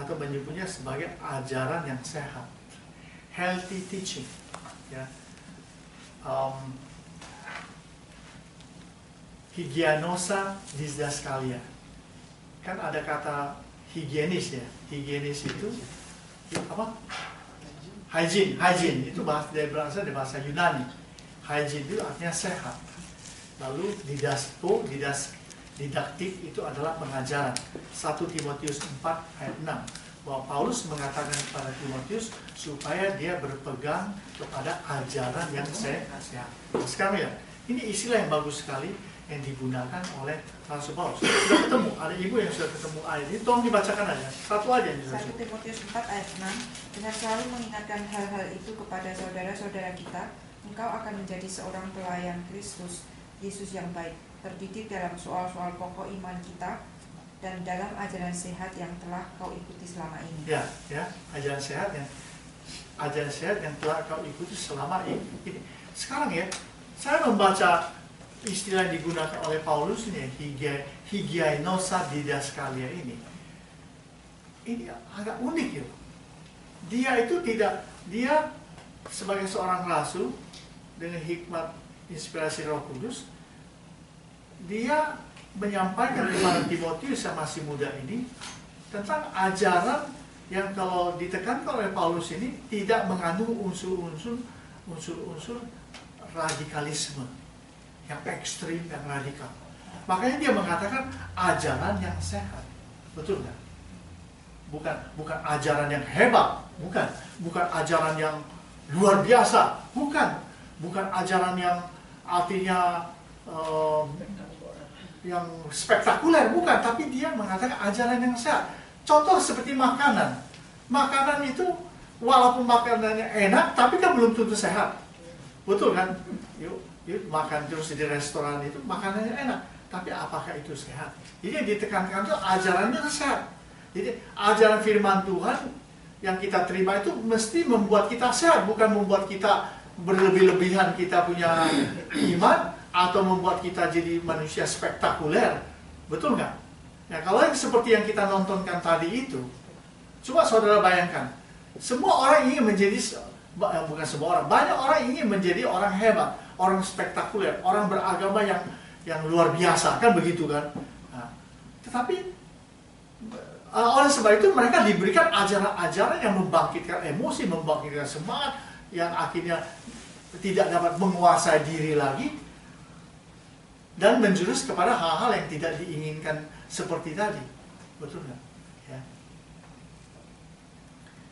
atau menyebutnya sebagai ajaran yang sehat, healthy teaching. Ya. Hygienosa didaskalia. Kan ada kata higienis ya. Higienis itu apa? Hygiene itu berasal dari bahasa Yunani. Hygiene itu artinya sehat. Lalu didaktik itu adalah pengajaran. 1 Timotius 4 ayat 6. Bahwa Paulus mengatakan kepada Timotius supaya dia berpegang kepada ajaran yang sehat. Nah, sekarang ya, ini istilah yang bagus sekali yang digunakan oleh Rasul Paulus. Sudah ketemu, ada ibu yang sudah ketemu ayat ini, tolong dibacakan aja. Satu aja yang 1 Timotius 4 ayat 6. Dengan selalu mengingatkan hal-hal itu kepada saudara-saudara kita, engkau akan menjadi seorang pelayan Kristus Yesus yang baik, terdidik dalam soal-soal pokok iman kita dan dalam ajaran sehat yang telah kau ikuti selama ini. Ya, ajaran sehat yang telah kau ikuti selama ini. Sekarang ya, saya membaca istilah yang digunakan oleh Paulus ini, higieinosa didaskalia ini agak unik ya. Dia sebagai seorang rasul dengan hikmat inspirasi Roh Kudus, dia menyampaikan kepada Timotius yang masih muda ini tentang ajaran yang kalau ditekankan oleh Paulus ini tidak mengandung unsur-unsur radikalisme yang ekstrim, yang radikal. Makanya dia mengatakan ajaran yang sehat. Betul nggak? Bukan ajaran yang hebat, bukan ajaran yang luar biasa, bukan ajaran yang artinya spektakuler, bukan, tapi dia mengatakan ajaran yang sehat. Contoh seperti makanan. Makanan itu walaupun makanannya enak, tapi kan belum tentu sehat. Betul kan? Yuk makan terus di restoran itu makanannya enak, tapi apakah itu sehat? Jadi yang ditekankan itu ajarannya sehat. Jadi ajaran firman Tuhan yang kita terima itu mesti membuat kita sehat, bukan membuat kita berlebih-lebihan kita punya iman atau membuat kita jadi manusia spektakuler. Betul nggak? Ya, kalau yang seperti yang kita nontonkan tadi itu, coba saudara bayangkan, semua orang ingin menjadi, bukan semua orang, banyak orang ingin menjadi orang hebat, orang spektakuler, orang beragama yang luar biasa, kan begitu kan? Nah, tetapi oleh sebab itu mereka diberikan ajaran-ajaran yang membangkitkan emosi, membangkitkan semangat, yang akhirnya tidak dapat menguasai diri lagi dan menjurus kepada hal-hal yang tidak diinginkan seperti tadi. Betul nggak? Ya.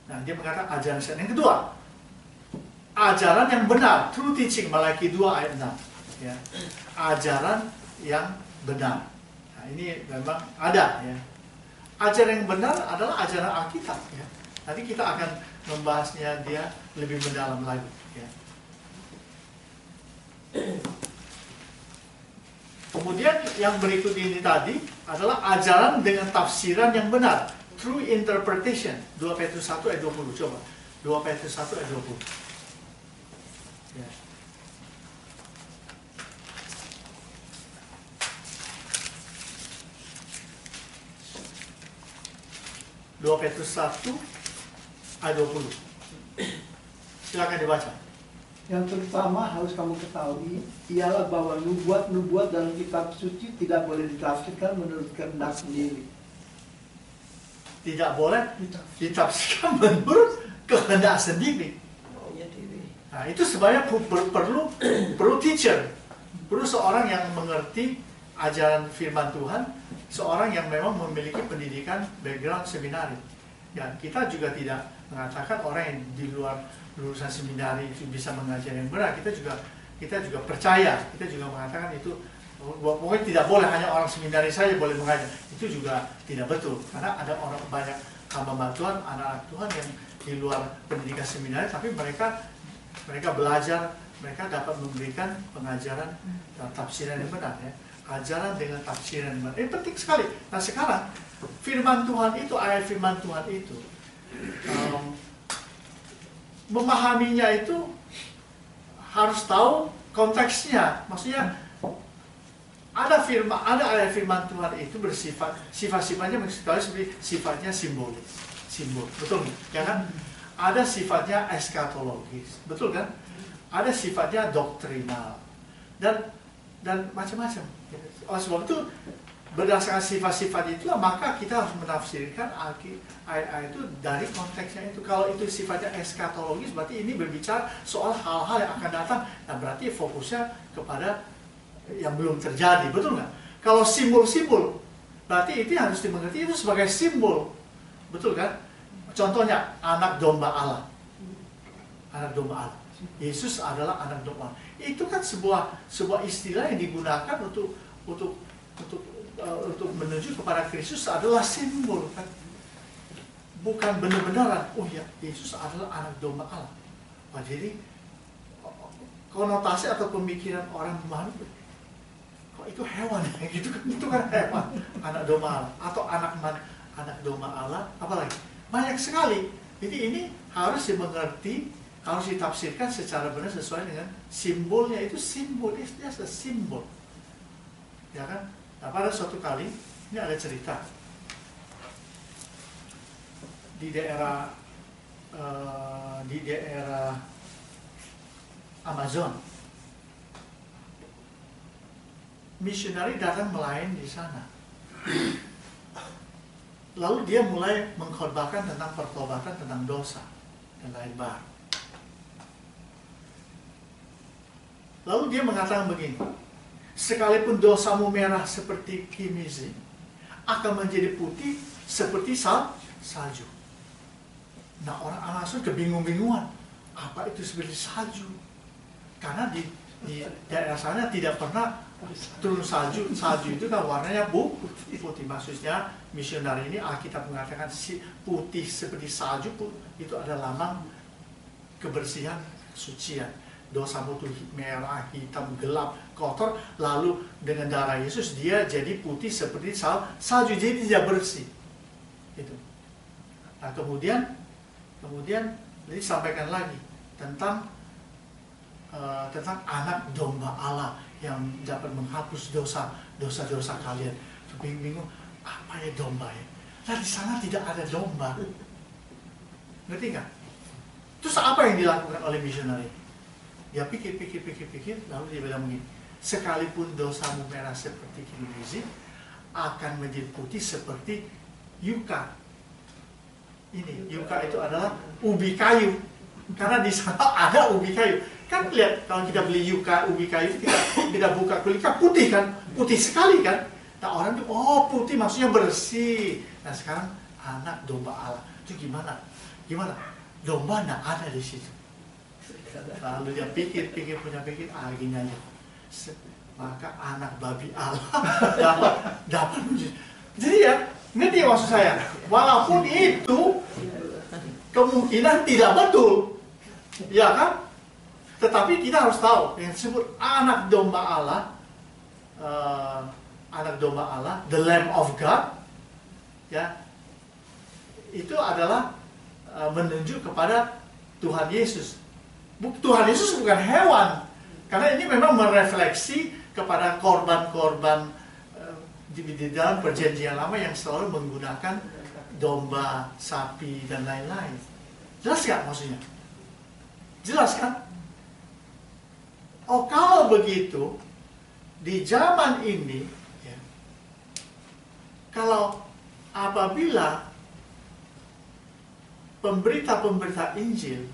Nah, dia mengatakan ajaran sehat. Yang kedua, ajaran yang benar, true teaching, Malaki 2 ayat 6. Ya. Ajaran yang benar. Nah, ini memang ada, ya. Ajaran yang benar adalah ajaran Alkitab, ya. Nanti kita akan membahasnya dia lebih mendalam lagi, ya. Kemudian yang berikut ini tadi adalah ajaran dengan tafsiran yang benar, true interpretation. 2 Petrus 1 ayat 20, coba. 2 Petrus 1 ayat 20. Ya. Dua Petrus 1 ayat 20. Silakan dibaca. Yang pertama harus kamu ketahui ialah bahwa nubuat-nubuat dalam kitab suci tidak boleh ditafsirkan menurut kehendak sendiri. Tidak boleh ditafsirkan menurut kehendak sendiri. Nah, itu sebenarnya perlu teacher, perlu seorang yang mengerti ajaran firman Tuhan, seorang yang memang memiliki pendidikan background seminari. Ya, kita juga tidak mengatakan orang yang di luar lulusan seminari itu bisa mengajar yang benar. Kita juga percaya, kita juga mengatakan itu pokoknya tidak boleh hanya orang seminari saja boleh mengajar. Itu juga tidak betul, karena ada orang banyak hamba Tuhan, anak-anak Tuhan yang di luar pendidikan seminari, tapi mereka belajar, mereka dapat memberikan pengajaran dan tafsiran yang benar, ya. Ajaran dengan tafsiran yang benar. Ini penting sekali. Nah, sekarang firman Tuhan itu, ayat firman Tuhan itu, memahaminya itu harus tahu konteksnya. Maksudnya ada ayat firman Tuhan itu bersifat sifat-sifatnya seperti sifatnya simbol, betul ya kan? Ada sifatnya eskatologis, betul kan? Ada sifatnya doktrinal dan macam-macam. Oleh sebab itu berdasarkan sifat-sifat itulah maka kita harus menafsirkan ayat-ayat itu dari konteksnya itu. Kalau itu sifatnya eskatologis, berarti ini berbicara soal hal-hal yang akan datang. Nah, berarti fokusnya kepada yang belum terjadi, betul nggak? Kalau simbol-simbol, berarti itu harus dimengerti itu sebagai simbol, betul kan? Contohnya anak domba Allah, anak domba Allah. Yesus adalah anak domba Allah. Itu kan sebuah istilah yang digunakan untuk menuju kepada Kristus adalah simbol, kan? Bukan benar-benaran. Oh ya, Yesus adalah anak domba Allah. Wah, jadi konotasi atau pemikiran orang memahami, kok itu hewan ya? Itu kan hewan, anak domba Allah atau anak domba Allah, apalagi banyak sekali. Jadi ini harus dimengerti, harus ditafsirkan secara benar sesuai dengan simbolnya. Itu simbol, itu simbol, ya kan? Nah, pada suatu kali ini ada cerita di daerah Amazon. Misionari datang melayani di sana. Lalu dia mulai mengkhotbahkan tentang pertobatan, tentang dosa dan lahir baru. Lalu dia mengatakan begini, sekalipun dosamu merah seperti kirmizi, akan menjadi putih seperti salju. Nah, orang Amazon kebingung-bingungan, apa itu seperti salju? Karena di daerah sana tidak pernah turun salju. Salju itu kan warnanya putih. Maksudnya misionari ini Alkitab mengatakan putih seperti salju itu adalah lambang kebersihan, kesucian. Dosamu itu merah, hitam, gelap, kotor, lalu dengan darah Yesus dia jadi putih seperti salju, jadi dia bersih. Itu. Nah, kemudian disampaikan lagi tentang anak domba Allah yang dapat menghapus dosa kalian. Bingung apa ya domba ya? Nah, di sana tidak ada domba. Ngerti nggak? Terus apa yang dilakukan oleh misionari? Dia pikir, lalu dia bilang begini, sekalipun dosamu merah seperti kirmizi, akan menjadi putih seperti yuka. Ini, yuka itu adalah ubi kayu. Karena di sana ada ubi kayu. Kan lihat, kalau kita beli yuka, ubi kayu, kita buka kulitnya putih kan? Putih sekali kan? Nah orang tuh, oh putih maksudnya bersih. Nah sekarang anak domba Allah. Itu gimana? Domba nggak ada di situ. Lalu dia pikir, gini aja. Maka anak babi Allah dapat menjadi. Jadi ya, ngerti maksud saya? Walaupun itu kemungkinan tidak betul, ya kan? Tetapi kita harus tahu yang disebut anak domba Allah, the Lamb of God, ya, itu adalah menunjuk kepada Tuhan Yesus. Tuhan Yesus bukan hewan, karena ini memang merefleksi kepada korban-korban di dalam perjanjian lama yang selalu menggunakan domba, sapi, dan lain-lain. Jelas nggak maksudnya? Jelas kan? Oh, kalau begitu, di zaman ini, ya, kalau apabila pemberita Injil,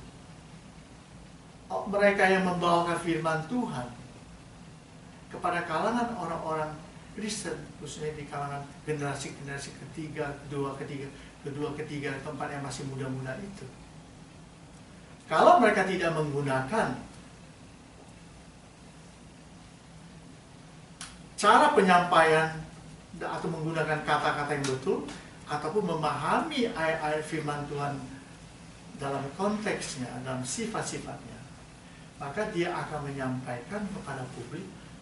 mereka yang membawakan firman Tuhan kepada kalangan orang-orang Kristen, khususnya di kalangan generasi ketiga, kedua, tempat yang masih muda-muda itu, kalau mereka tidak menggunakan cara penyampaian atau menggunakan kata-kata yang betul, ataupun memahami ayat-ayat firman Tuhan dalam konteksnya, dalam sifat-sifatnya, maka dia akan menyampaikan kepada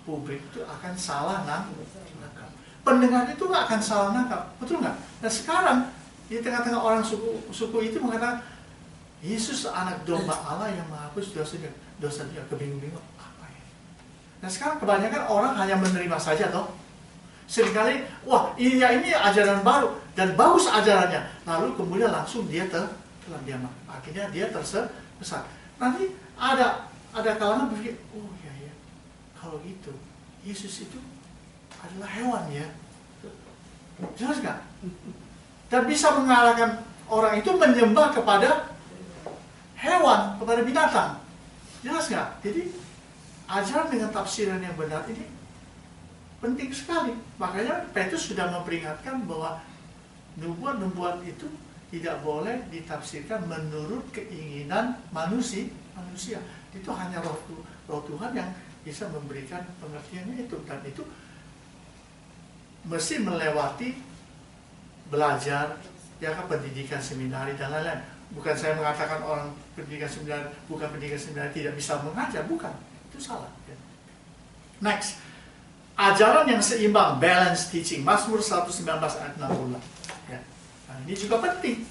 publik itu akan salah nangkap. Pendengar itu nggak akan salah nangkap, betul nggak? Nah sekarang di tengah-tengah orang suku itu mengatakan Yesus anak domba Allah yang menghapus dosa-dosa, kebingungan apa ya? Nah sekarang kebanyakan orang hanya menerima saja toh. Seringkali, wah ini ajaran baru dan bagus ajarannya, lalu kemudian langsung dia terdiam, akhirnya dia tersesat. Nanti ada kalangan berpikir, oh ya, kalau gitu Yesus itu adalah hewan ya, jelas nggak? Dan bisa mengalahkan orang itu menyembah kepada hewan, kepada binatang, jelas nggak? Jadi ajaran dengan tafsiran yang benar ini penting sekali. Makanya Petrus sudah memperingatkan bahwa nubuat itu tidak boleh ditafsirkan menurut keinginan manusia. Itu hanya roh Tuhan yang bisa memberikan pengertiannya itu, dan itu mesti melewati belajar, ya kan, pendidikan seminari dan lain-lain. Bukan saya mengatakan orang pendidikan seminari tidak bisa mengajar, bukan, itu salah. Next, ajaran yang seimbang, balance teaching, Mazmur 119 ayat 60. Ya. Nah, ini juga penting.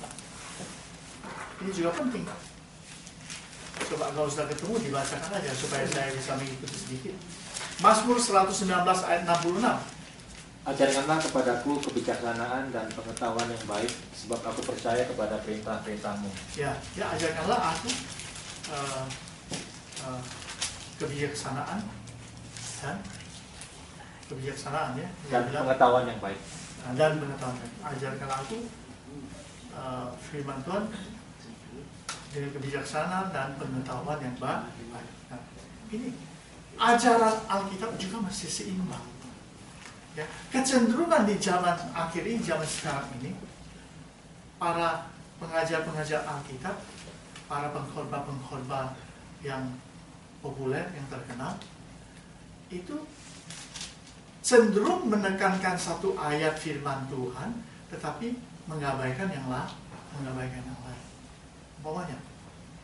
Coba kalau sudah ketemu dibacakan aja supaya saya bisa mengikuti sedikit. Mazmur 119 ayat 66. Ajarkanlah kepadaku kebijaksanaan dan pengetahuan yang baik, sebab aku percaya kepada perintah-perintahmu. Ya, ajarkanlah aku kebijaksanaan ya. Dan pengetahuan yang baik. Dan pengetahuan. Ajarkanlah aku firman Tuhan dengan kebijaksanaan dan pengetahuan yang baik. Nah, ini ajaran Alkitab juga masih seimbang. Ya, kecenderungan di zaman akhir ini, zaman sekarang ini, para pengajar-pengajar Alkitab, para pengkhotbah yang populer, yang terkenal, itu cenderung menekankan satu ayat firman Tuhan, tetapi mengabaikan yang lain. Umpamanya,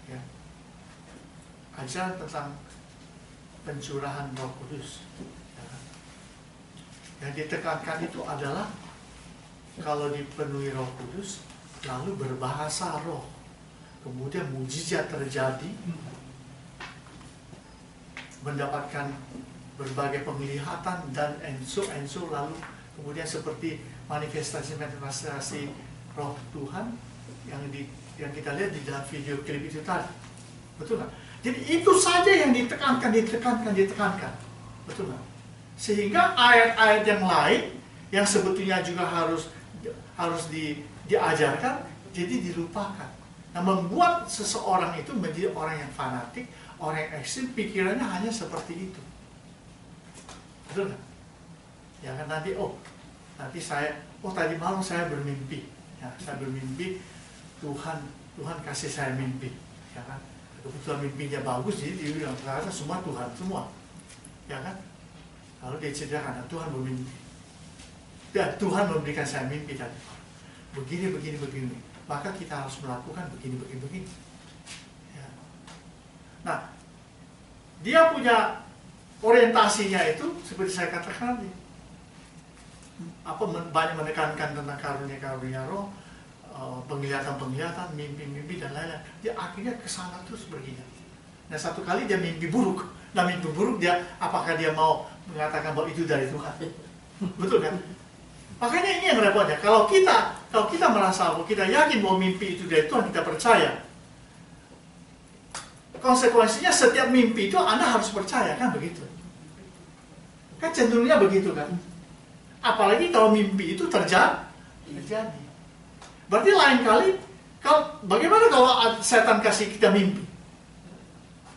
ya, ajaran tentang pencurahan Roh Kudus. Ya. Yang ditekankan itu adalah kalau dipenuhi Roh Kudus, lalu berbahasa roh, kemudian mujizat terjadi, mendapatkan berbagai penglihatan dan enso, lalu kemudian seperti manifestasi Roh Tuhan yang kita lihat di dalam video klip itu tadi, betul nggak? Jadi itu saja yang ditekankan, betul nggak? Sehingga ayat-ayat yang lain yang sebetulnya juga harus diajarkan, jadi dilupakan. Nah, membuat seseorang itu menjadi orang yang fanatik, orang yang ekstrim, pikirannya hanya seperti itu. Betul nggak? Ya kan nanti tadi malam saya bermimpi, ya, saya bermimpi Tuhan kasih saya mimpi, ya kan? Kebetulan mimpinya bagus, jadi dia bilang ternyata semua Tuhan semua, ya kan? Lalu dia ceritakan, Tuhan bermimpi, dan Tuhan memberikan saya mimpi tadi, begini, maka kita harus melakukan begini. Ya. Nah, dia punya orientasinya itu seperti saya katakan tadi, banyak menekankan tentang karunia Roh, penglihatan, mimpi dan lain-lain. Dia akhirnya kesana terus bergila. Nah, satu kali dia mimpi buruk. Nah, mimpi buruk apakah dia mau mengatakan bahwa itu dari Tuhan? Betul kan? Makanya ini yang repotnya. Kalau kita merasa bahwa kita yakin bahwa mimpi itu dari Tuhan, kita percaya, konsekuensinya setiap mimpi itu Anda harus percaya, kan begitu? Kan cenderungnya begitu kan? Apalagi kalau mimpi itu terjadi. Berarti lain kali, bagaimana kalau setan kasih kita mimpi?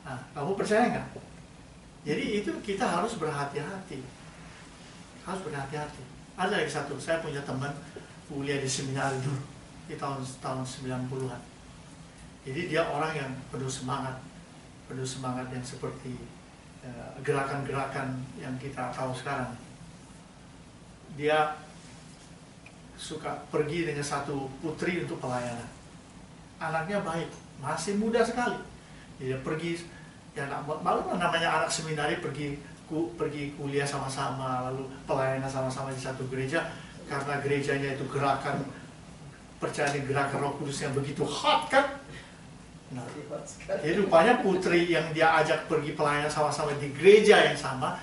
Nah, kamu percaya nggak? Jadi itu kita harus berhati-hati. Ada lagi satu, saya punya teman kuliah di seminar dulu di tahun 90-an. Jadi dia orang yang penuh semangat yang seperti gerakan-gerakan yang kita tahu sekarang. Dia suka pergi dengan satu putri untuk pelayanan. Anaknya baik, masih muda sekali. Dia pergi, ya namanya anak seminari pergi kuliah sama-sama, lalu pelayanan sama-sama di satu gereja, karena gerejanya itu percaya gerakan Roh Kudus yang begitu hot kan. Nah, jadi rupanya putri yang dia ajak pergi pelayanan sama-sama di gereja yang sama,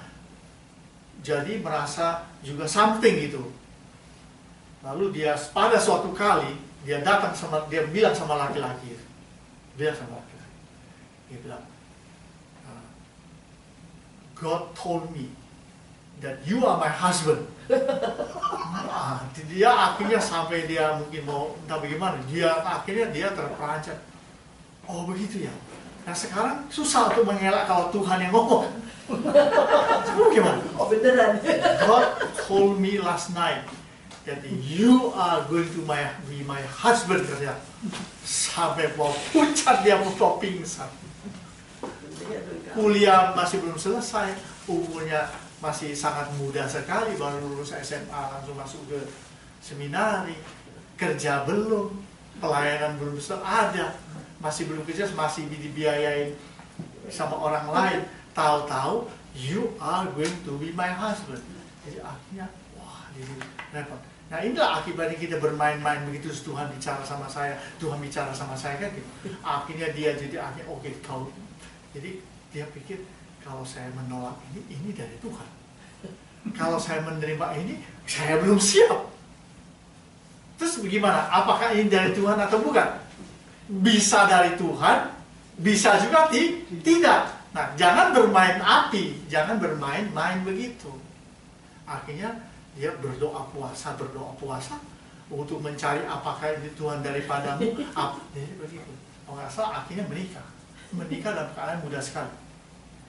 jadi merasa juga something gitu. Lalu dia pada suatu kali dia bilang sama laki-laki, dia bilang, God told me that you are my husband. Nah, dia akhirnya sampai dia mungkin mau entah bagaimana, akhirnya dia terperanjat. Oh begitu ya. Nah sekarang susah untuk mengelak kalau Tuhan yang ngomong. Gimana? Oh beneran. God told me last night that you are going to be my husband, katanya. Sampai mau pucat dia, mau pingsan. Kuliah masih belum selesai, umurnya masih sangat muda sekali, baru lulus SMA langsung masuk ke seminari, kerja belum, pelayanan belum ada, masih belum kerja, masih dibiayain sama orang lain. Tahu-tahu you are going to be my husband. Jadi akhirnya jadi repot. Nah inilah akibatnya kita bermain-main begitu, Tuhan bicara sama saya kan gitu. Akhirnya dia oke, kau. Jadi dia pikir kalau saya menolak ini dari Tuhan. Kalau saya menerima ini, saya belum siap. Terus bagaimana? Apakah ini dari Tuhan atau bukan? Bisa dari Tuhan, bisa juga tidak. Nah, jangan bermain api, jangan bermain-main begitu. Akhirnya dia berdoa puasa untuk mencari apakah ini Tuhan daripadamu. Jadi begitu. Kalau nggak salah akhirnya menikah dalam keadaan mudah sekali.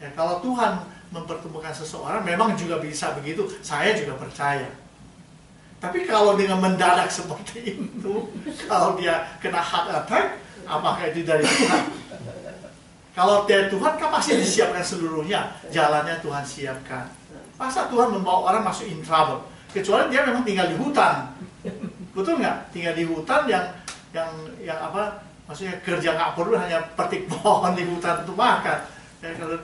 Ya, kalau Tuhan mempertemukan seseorang memang juga bisa begitu, saya juga percaya. Tapi kalau dengan mendadak seperti itu, kalau dia kena heart attack, apakah itu dari Tuhan? Kalau dari Tuhan kan pasti disiapkan seluruhnya, jalannya Tuhan siapkan. Masa Tuhan membawa orang masuk in trouble? Kecuali dia memang tinggal di hutan. Betul nggak? Tinggal di hutan yang apa? Maksudnya kerja nggak perlu, hanya petik pohon di hutan untuk makan. Ya, kalau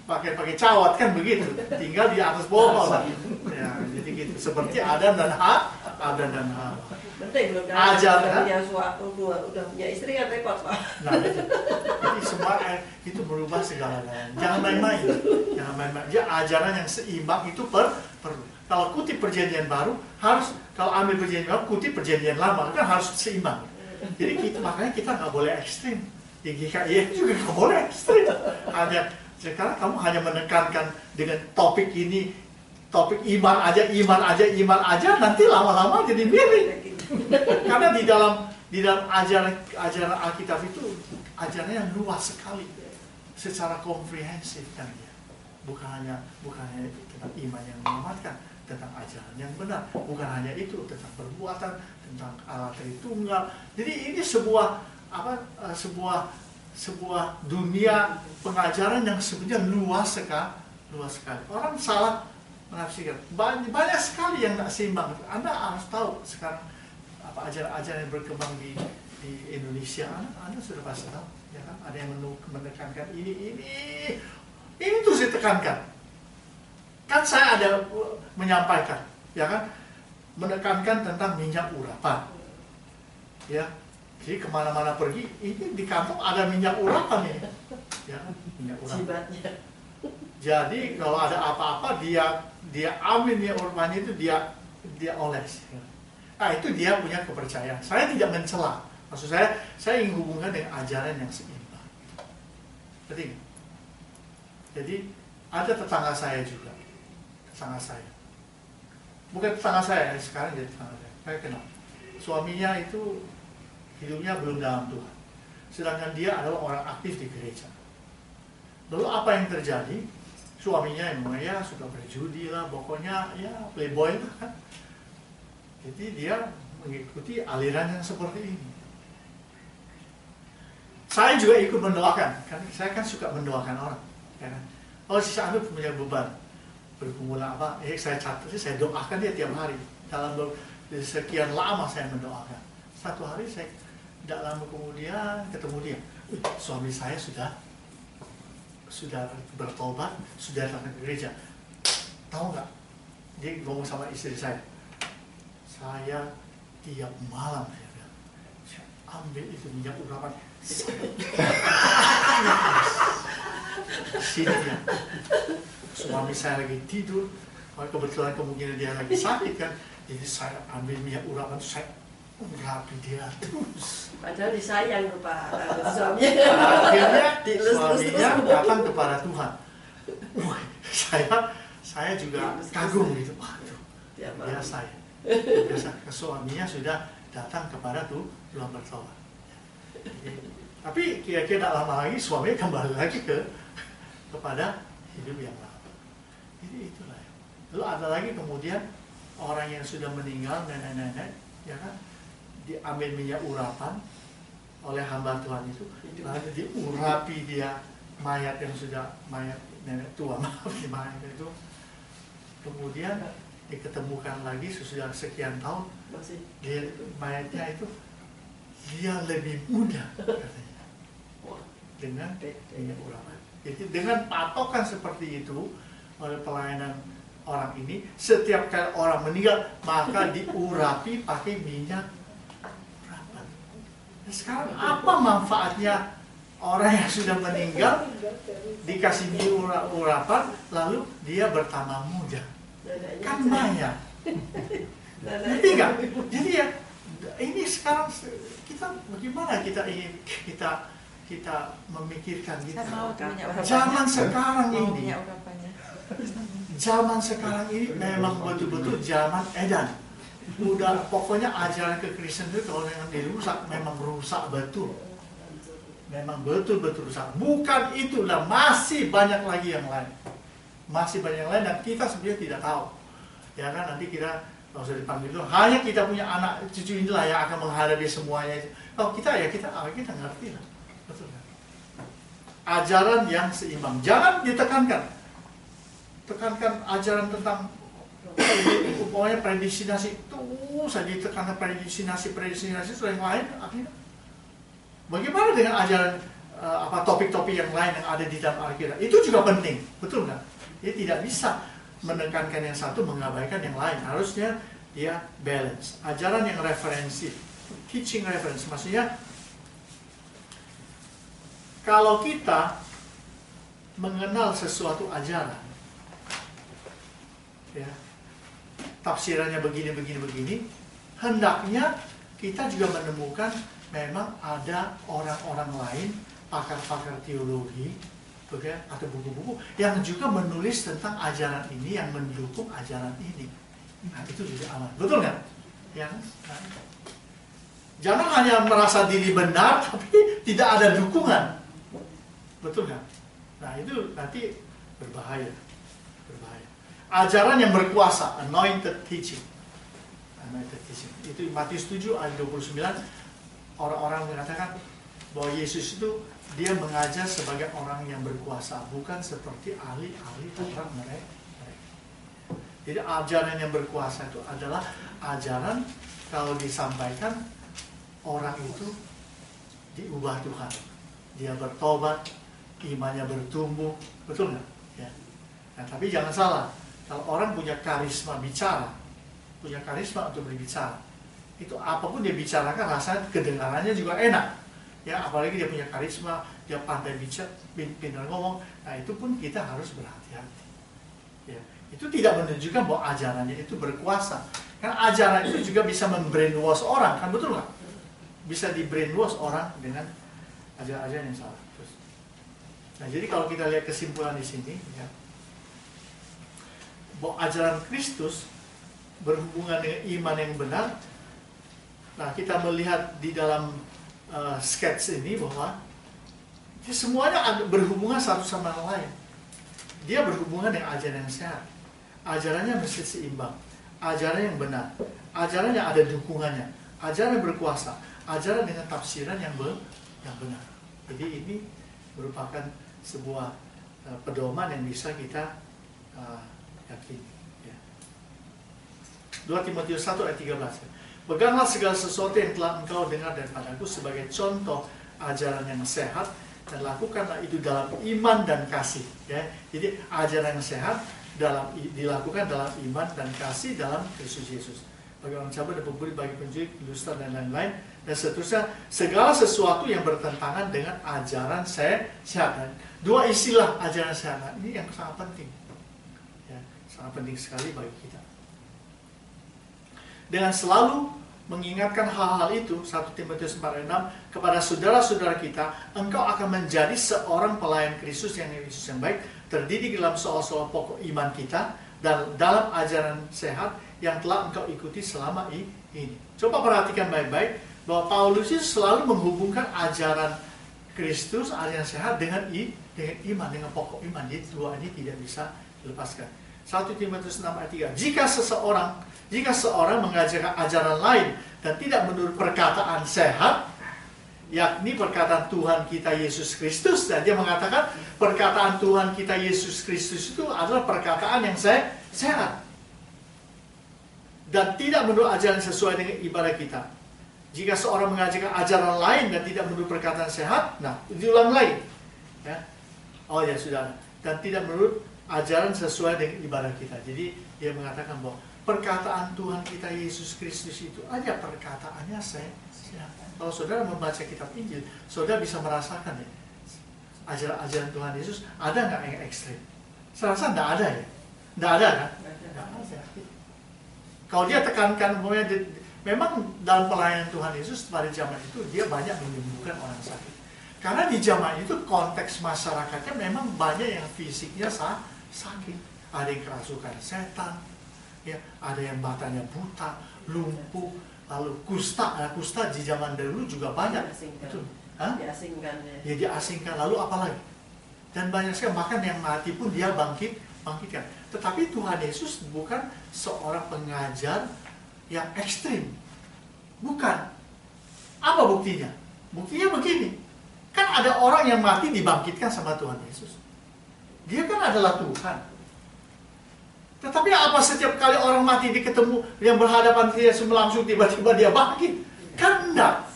pakai cawat kan begitu, tinggal di atas pohon. Ya, jadi gitu. Seperti Adam dan Hawa. Penting loh, Ajar, udah punya udah punya istri kan repot Pak. Nah, jadi semua itu berubah segala-galanya. Jangan main-main. Jangan main-main. Dia ajaran yang seimbang itu perlu. Kalau kutip perjanjian baru, harus kalau ambil perjanjian baru, kutip perjanjian lama, kan harus seimbang. Jadi makanya kita nggak boleh ekstrim. Di GKI juga nggak boleh ekstrim. Sekarang kamu hanya menekankan dengan topik ini, topik iman aja, nanti lama-lama jadi miring. Karena di dalam ajaran Alkitab itu ajarannya yang luas sekali, secara komprehensif kan ya. Bukan hanya tentang iman yang menyelamatkan, tentang ajaran yang benar. Bukan hanya itu, tentang perbuatan, tentang Allah Tritunggal. Jadi ini sebuah dunia pengajaran yang sebenarnya luas sekali. Orang salah menafsirkan. Banyak sekali yang tidak seimbang. Anda harus tahu sekarang apa ajaran-ajaran yang berkembang di Indonesia. Anda sudah pasti tahu, ya kan? Ada yang menekankan ini terus ditekankan. Kan saya ada menyampaikan, ya kan? Menekankan tentang minyak urapan, ya. Jadi kemana-mana pergi, ini di kantong ada minyak urapan ya, ya kan? Minyak urapan. Jadi kalau ada apa-apa dia ambil minyak urapannya itu dia oles. Nah itu dia punya kepercayaan. Saya tidak mencela. Maksud saya ingin hubungkan dengan ajaran yang seimbang. Jadi ada tetangga saya juga. Tetangga saya. Bukan tetangga saya, sekarang jadi tetangga saya. Saya kenal. Suaminya itu hidupnya belum dalam Tuhan. Sedangkan dia adalah orang aktif di gereja. Lalu apa yang terjadi? Suaminya yang suka berjudi lah, pokoknya ya playboy lah kan. Jadi dia mengikuti aliran yang seperti ini. Saya juga ikut mendoakan, kan? Saya kan suka mendoakan orang. Ya kan? Kalau si Anu punya beban bergumula apa, saya catat, saya doakan dia tiap hari. Dalam sekian lama saya mendoakan. Satu hari saya tidak lama kemudian ketemu dia. Suami saya sudah bertobat, sudah datang ke gereja. Tahu nggak? Dia ngomong sama istri saya tiap malam saya ambil itu minyak urapan. Sini dia. Suami saya lagi tidur. Kebetulan kemungkinan dia lagi sakit kan. Jadi saya ambil minyak urapan, saya urapi dia terus. Padahal disayang Pak suaminya. Akhirnya suaminya datang kepada Tuhan. Wah, saya juga kagum gitu. Waduh, biasa ya. Biasa suaminya sudah datang kepada Tuhan bertobat. Tapi kira-kira tidak lama lagi suaminya kembali lagi kepada hidup yang lama. Jadi itulah. Lalu ada lagi kemudian orang yang sudah meninggal, nenek-nenek, ya kan, diambil minyak urapan oleh hamba Tuhan itu, lalu diurapi dia mayat yang sudah mayat nenek tua, mayat itu, kemudian diketemukan lagi sesudah sekian tahun, dia mayatnya itu dia lebih muda katanya dengan minyak urapan. Jadi dengan patokan seperti itu oleh pelayanan orang ini, setiap kali orang meninggal maka diurapi pakai minyak urapan. Nah, sekarang apa manfaatnya orang yang sudah meninggal dikasih minyak urapan lalu dia bertambah muda? Kan mayat. Ngerti nggak? Jadi ya ini sekarang kita bagaimana kita ingin kita memikirkan gitu. Zaman sekarang ini, memang betul-betul zaman edan. Udah pokoknya ajaran kekristenan itu kalau yang dirusak memang rusak betul. Memang betul-betul rusak. Bukan itulah, masih banyak lagi yang lain. Masih banyak yang lain dan kita sebenarnya tidak tahu. Ya kan, nanti kita kalau sudah dipanggil itu hanya kita punya anak cucu inilah yang akan menghadapi semuanya. Kalau kita ngerti lah. Betul kan? Ajaran yang seimbang. Jangan ditekankan. tekankan ajaran tentang umpamanya predestinasi, terus saja ditekankan predestinasi itu yang lain, akhirnya bagaimana dengan ajaran topik-topik yang lain yang ada di dalam Alkitab? Itu juga penting, betul nggak? Dia tidak bisa menekankan yang satu, mengabaikan yang lain. Harusnya dia balance. Ajaran yang referensi, teaching reference, maksudnya kalau kita mengenal sesuatu ajaran, ya, tafsirannya begini, hendaknya kita juga menemukan memang ada orang-orang lain, pakar-pakar teologi, atau buku-buku yang juga menulis tentang ajaran ini, yang mendukung ajaran ini. Nah, itu juga aman, betul nggak? Ya, nah. Jangan hanya merasa diri benar, tapi tidak ada dukungan, betul nggak? Nah, itu nanti berbahaya. Ajaran yang berkuasa, anointed teaching. Itu Matius 7 ayat 29, orang-orang mengatakan bahwa Yesus itu dia mengajar sebagai orang yang berkuasa, bukan seperti ahli-ahli tentang mereka. Jadi ajaran yang berkuasa itu adalah ajaran kalau disampaikan orang itu diubah Tuhan, dia bertobat, imannya bertumbuh, betul nggak? Ya. Nah, tapi jangan salah. Kalau orang punya karisma bicara, punya karisma untuk berbicara, itu apapun dia bicarakan rasanya kedengarannya juga enak. Ya, apalagi dia punya karisma, dia pandai bicara, pintar ngomong. Nah, itu pun kita harus berhati-hati. Ya, itu tidak menunjukkan bahwa ajarannya itu berkuasa. Karena ajaran itu juga bisa membrainwash orang, kan betul nggak? Bisa di brainwash orang dengan ajaran-ajaran yang salah. Nah, jadi kalau kita lihat kesimpulan di sini, ya, bahwa ajaran Kristus berhubungan dengan iman yang benar. Nah, kita melihat di dalam sketch ini bahwa semuanya berhubungan satu sama lain. Dia berhubungan dengan ajaran yang sehat. Ajarannya mesti seimbang. Ajaran yang benar. Ajaran yang ada dukungannya. Ajaran yang berkuasa. Ajaran dengan tafsiran yang benar. Jadi ini merupakan sebuah pedoman yang bisa kita yakin. Ya. 2 Timotius 1 ayat 13. Peganglah segala sesuatu yang telah engkau dengar daripadaku sebagai contoh ajaran yang sehat, dan lakukanlah itu dalam iman dan kasih. Ya. Jadi ajaran yang sehat dilakukan dalam iman dan kasih dalam Kristus Yesus. Bagi orang cabul dan pemburi, bagi penjurik, dusta dan lain-lain, dan seterusnya, segala sesuatu yang bertentangan dengan ajaran sehat. Dua istilah ajaran sehat ini yang sangat penting. Sangat penting sekali bagi kita. Dengan selalu mengingatkan hal-hal itu, 1 Timotius 4:6, kepada saudara-saudara kita, engkau akan menjadi seorang pelayan Kristus yang baik, terdidik dalam soal-soal pokok iman kita, dan dalam ajaran sehat yang telah engkau ikuti selama ini. Coba perhatikan baik-baik bahwa Paulus itu selalu menghubungkan ajaran Kristus, ajaran sehat dengan iman, dengan pokok iman. Jadi dua ini tidak bisa dilepaskan. 1 Timotius 6 ayat 3. Jika seorang mengajarkan ajaran lain dan tidak menurut perkataan sehat, yakni perkataan Tuhan kita Yesus Kristus, dan dia mengatakan perkataan Tuhan kita Yesus Kristus itu adalah perkataan yang sehat dan tidak menurut ajaran sesuai dengan ibadah kita. Jika seorang mengajarkan ajaran lain dan tidak menurut perkataan sehat, nah diulang lagi, ya. Oh ya sudah, dan tidak menurut ajaran sesuai dengan ibadah kita. Jadi dia mengatakan bahwa perkataan Tuhan kita Yesus Kristus itu aja perkataannya sehat. Kalau saudara membaca kitab Injil, saudara bisa merasakan ya, ajaran Tuhan Yesus ada nggak yang ekstrim? Saya rasa nggak ada ya, nggak ada kan? Nggak ada. Kalau dia tekankan, memang dalam pelayanan Tuhan Yesus pada zaman itu dia banyak menyembuhkan orang sakit. Karena di zaman itu konteks masyarakatnya memang banyak yang fisiknya sakit, ada yang kerasukan setan, ya, ada yang matanya buta, lumpuh, lalu kusta. Nah, kusta di zaman dahulu juga banyak. Itu, diasingkan ya. Diasingkan. Lalu apa lagi? Dan banyak sekali, bahkan yang mati pun dia bangkitkan. Tetapi Tuhan Yesus bukan seorang pengajar yang ekstrim, bukan. Apa buktinya? Buktinya begini, kan ada orang yang mati dibangkitkan sama Tuhan Yesus. Dia kan adalah Tuhan. Tetapi apa setiap kali orang mati ketemu yang berhadapan dia langsung tiba-tiba dia bangkit? Kan enggak.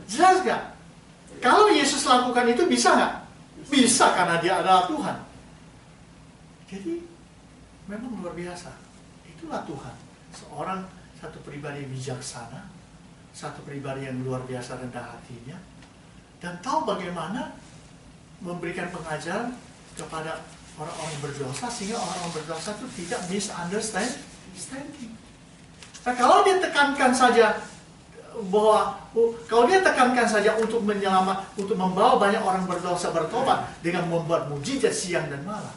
Jelas nggak? Kalau Yesus lakukan itu bisa nggak? Bisa, karena dia adalah Tuhan. Jadi memang luar biasa. Itulah Tuhan. Satu pribadi yang bijaksana, satu pribadi yang luar biasa rendah hatinya, dan tahu bagaimana memberikan pengajaran kepada orang-orang berdosa, sehingga orang-orang berdosa itu tidak misunderstanding. Nah, kalau dia tekankan saja untuk untuk membawa banyak orang berdosa bertobat dengan membuat mujizat siang dan malam,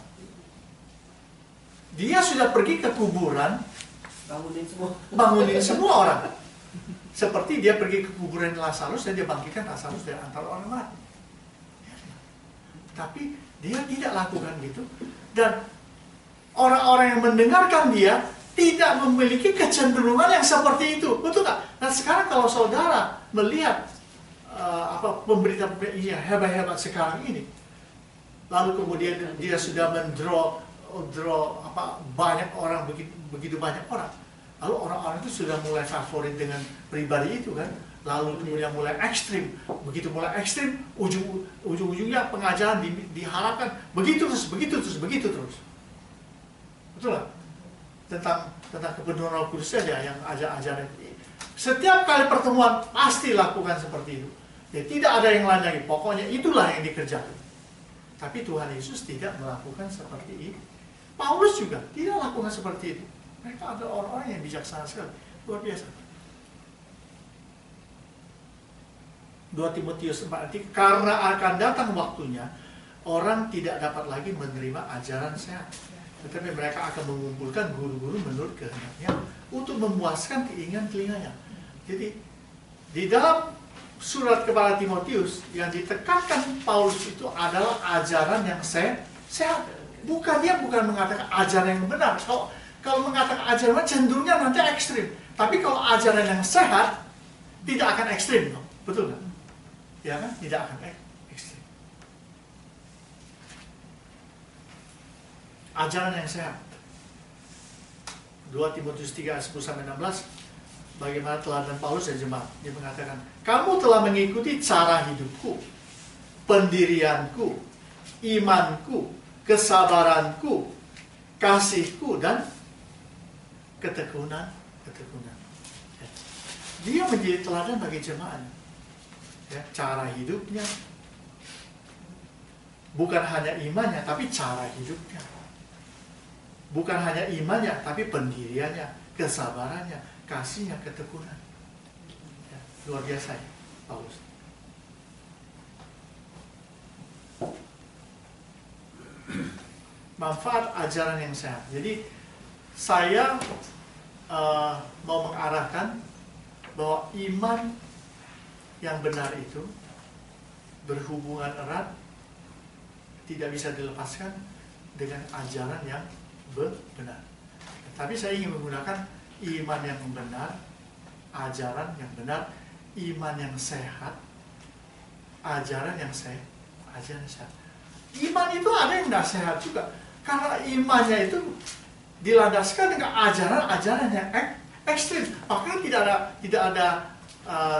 dia sudah pergi ke kuburan, bangunin semua orang. Seperti dia pergi ke kuburan Lazarus dan dia bangkitkan Lazarus dari antara orang mati. Tapi dia tidak lakukan gitu, dan orang-orang yang mendengarkan dia tidak memiliki kecenderungan yang seperti itu, betul nggak? Nah sekarang kalau saudara melihat pemberita yang hebat-hebat sekarang ini, lalu kemudian dia sudah banyak orang, begitu banyak orang, lalu orang-orang itu sudah mulai favorit dengan pribadi itu kan, lalu kemudian mulai ekstrim, begitu mulai ekstrim, ujung-ujungnya pengajaran diharapkan begitu terus, betul nggak? Tentang kebenaran Roh Kudus saja yang ajaran setiap kali pertemuan pasti lakukan seperti itu. Ya, tidak ada yang lain lagi. Pokoknya itulah yang dikerjakan. Tapi Tuhan Yesus tidak melakukan seperti itu. Paulus juga tidak lakukan seperti itu. Mereka adalah orang-orang yang bijaksana sekali, luar biasa. 2 Timotius 4, karena akan datang waktunya orang tidak dapat lagi menerima ajaran sehat, tetapi mereka akan mengumpulkan guru-guru menurut kehendaknya untuk memuaskan keinginan telinganya. Jadi di dalam surat kepada Timotius yang ditekankan Paulus itu adalah ajaran yang sehat. Dia bukan mengatakan ajaran yang benar. Kalau mengatakan ajaran cenderungnya nanti ekstrim. Tapi kalau ajaran yang sehat tidak akan ekstrim, betul nggak? Ya kan? Tidak akan ekstrim. Ajaran yang sehat. 2 Timotius 3 ayat 10-16, bagaimana teladan Paulus dan jemaat. Dia mengatakan, kamu telah mengikuti cara hidupku, pendirianku, imanku, kesabaranku, kasihku, dan ketekunan. Dia menjadi teladan bagi jemaat. Ya, cara hidupnya, bukan hanya imannya, tapi cara hidupnya. Bukan hanya imannya, tapi pendiriannya, kesabarannya, kasihnya, ketekunan. Ya, luar biasa ya, Paulus. Manfaat ajaran yang sehat. Jadi saya mau mengarahkan bahwa iman yang benar itu berhubungan erat, tidak bisa dilepaskan dengan ajaran yang benar. Tapi saya ingin menggunakan iman yang benar, ajaran yang benar, iman yang sehat, ajaran yang sehat. Iman itu ada yang tidak sehat juga, karena imannya itu dilandaskan dengan ajaran-ajaran yang ekstrim. Bahkan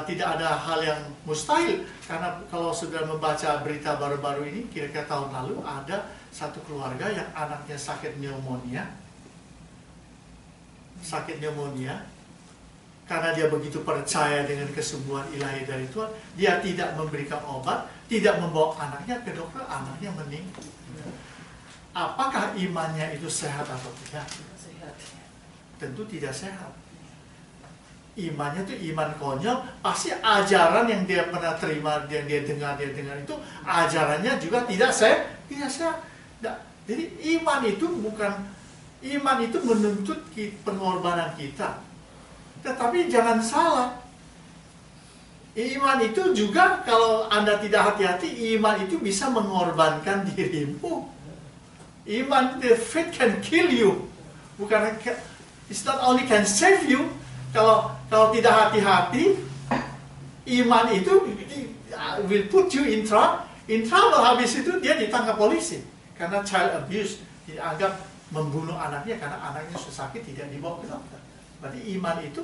tidak ada hal yang mustahil, karena kalau sudah membaca berita baru-baru ini, kira-kira tahun lalu ada satu keluarga yang anaknya sakit pneumonia, karena dia begitu percaya dengan kesembuhan ilahi dari Tuhan, dia tidak memberikan obat, tidak membawa anaknya ke dokter, anaknya meninggal. Apakah imannya itu sehat atau tidak? Tentu tidak sehat. Imannya itu iman konyol, pasti ajaran yang dia pernah terima, yang dia dengar itu ajarannya juga tidak sehat. Nah, jadi iman itu menuntut pengorbanan kita. Tetapi jangan salah, iman itu juga kalau Anda tidak hati-hati, iman itu bisa mengorbankan dirimu. Iman, the faith can kill you. Bukan, it's not only can save you. Kalau tidak hati-hati, iman itu will put you in trouble. Habis itu dia ditangkap polisi karena child abuse, dianggap membunuh anaknya karena anaknya sudah sakit, tidak dibawa ke dokter. Berarti iman itu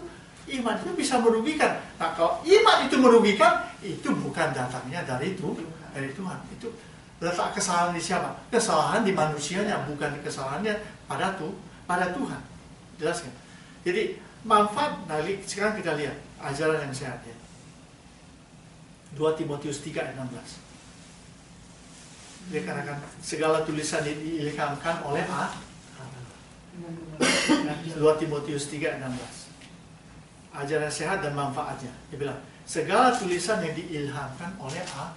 bisa merugikan. Nah, kalau iman itu merugikan, itu bukan datangnya dari Tuhan. Itu letak kesalahan di siapa? Kesalahan di manusianya, bukan kesalahannya pada Tuhan. Jelas kan? Jadi manfaat. Nah, sekarang kita lihat ajaran yang sehat ya. 2 Timotius 3 ayat 16. Dikarenakan segala tulisan diilhamkan oleh Allah. 2 Timotius 3 ayat 16. Ajaran sehat dan manfaatnya. Dia bilang, segala tulisan yang diilhamkan oleh Allah.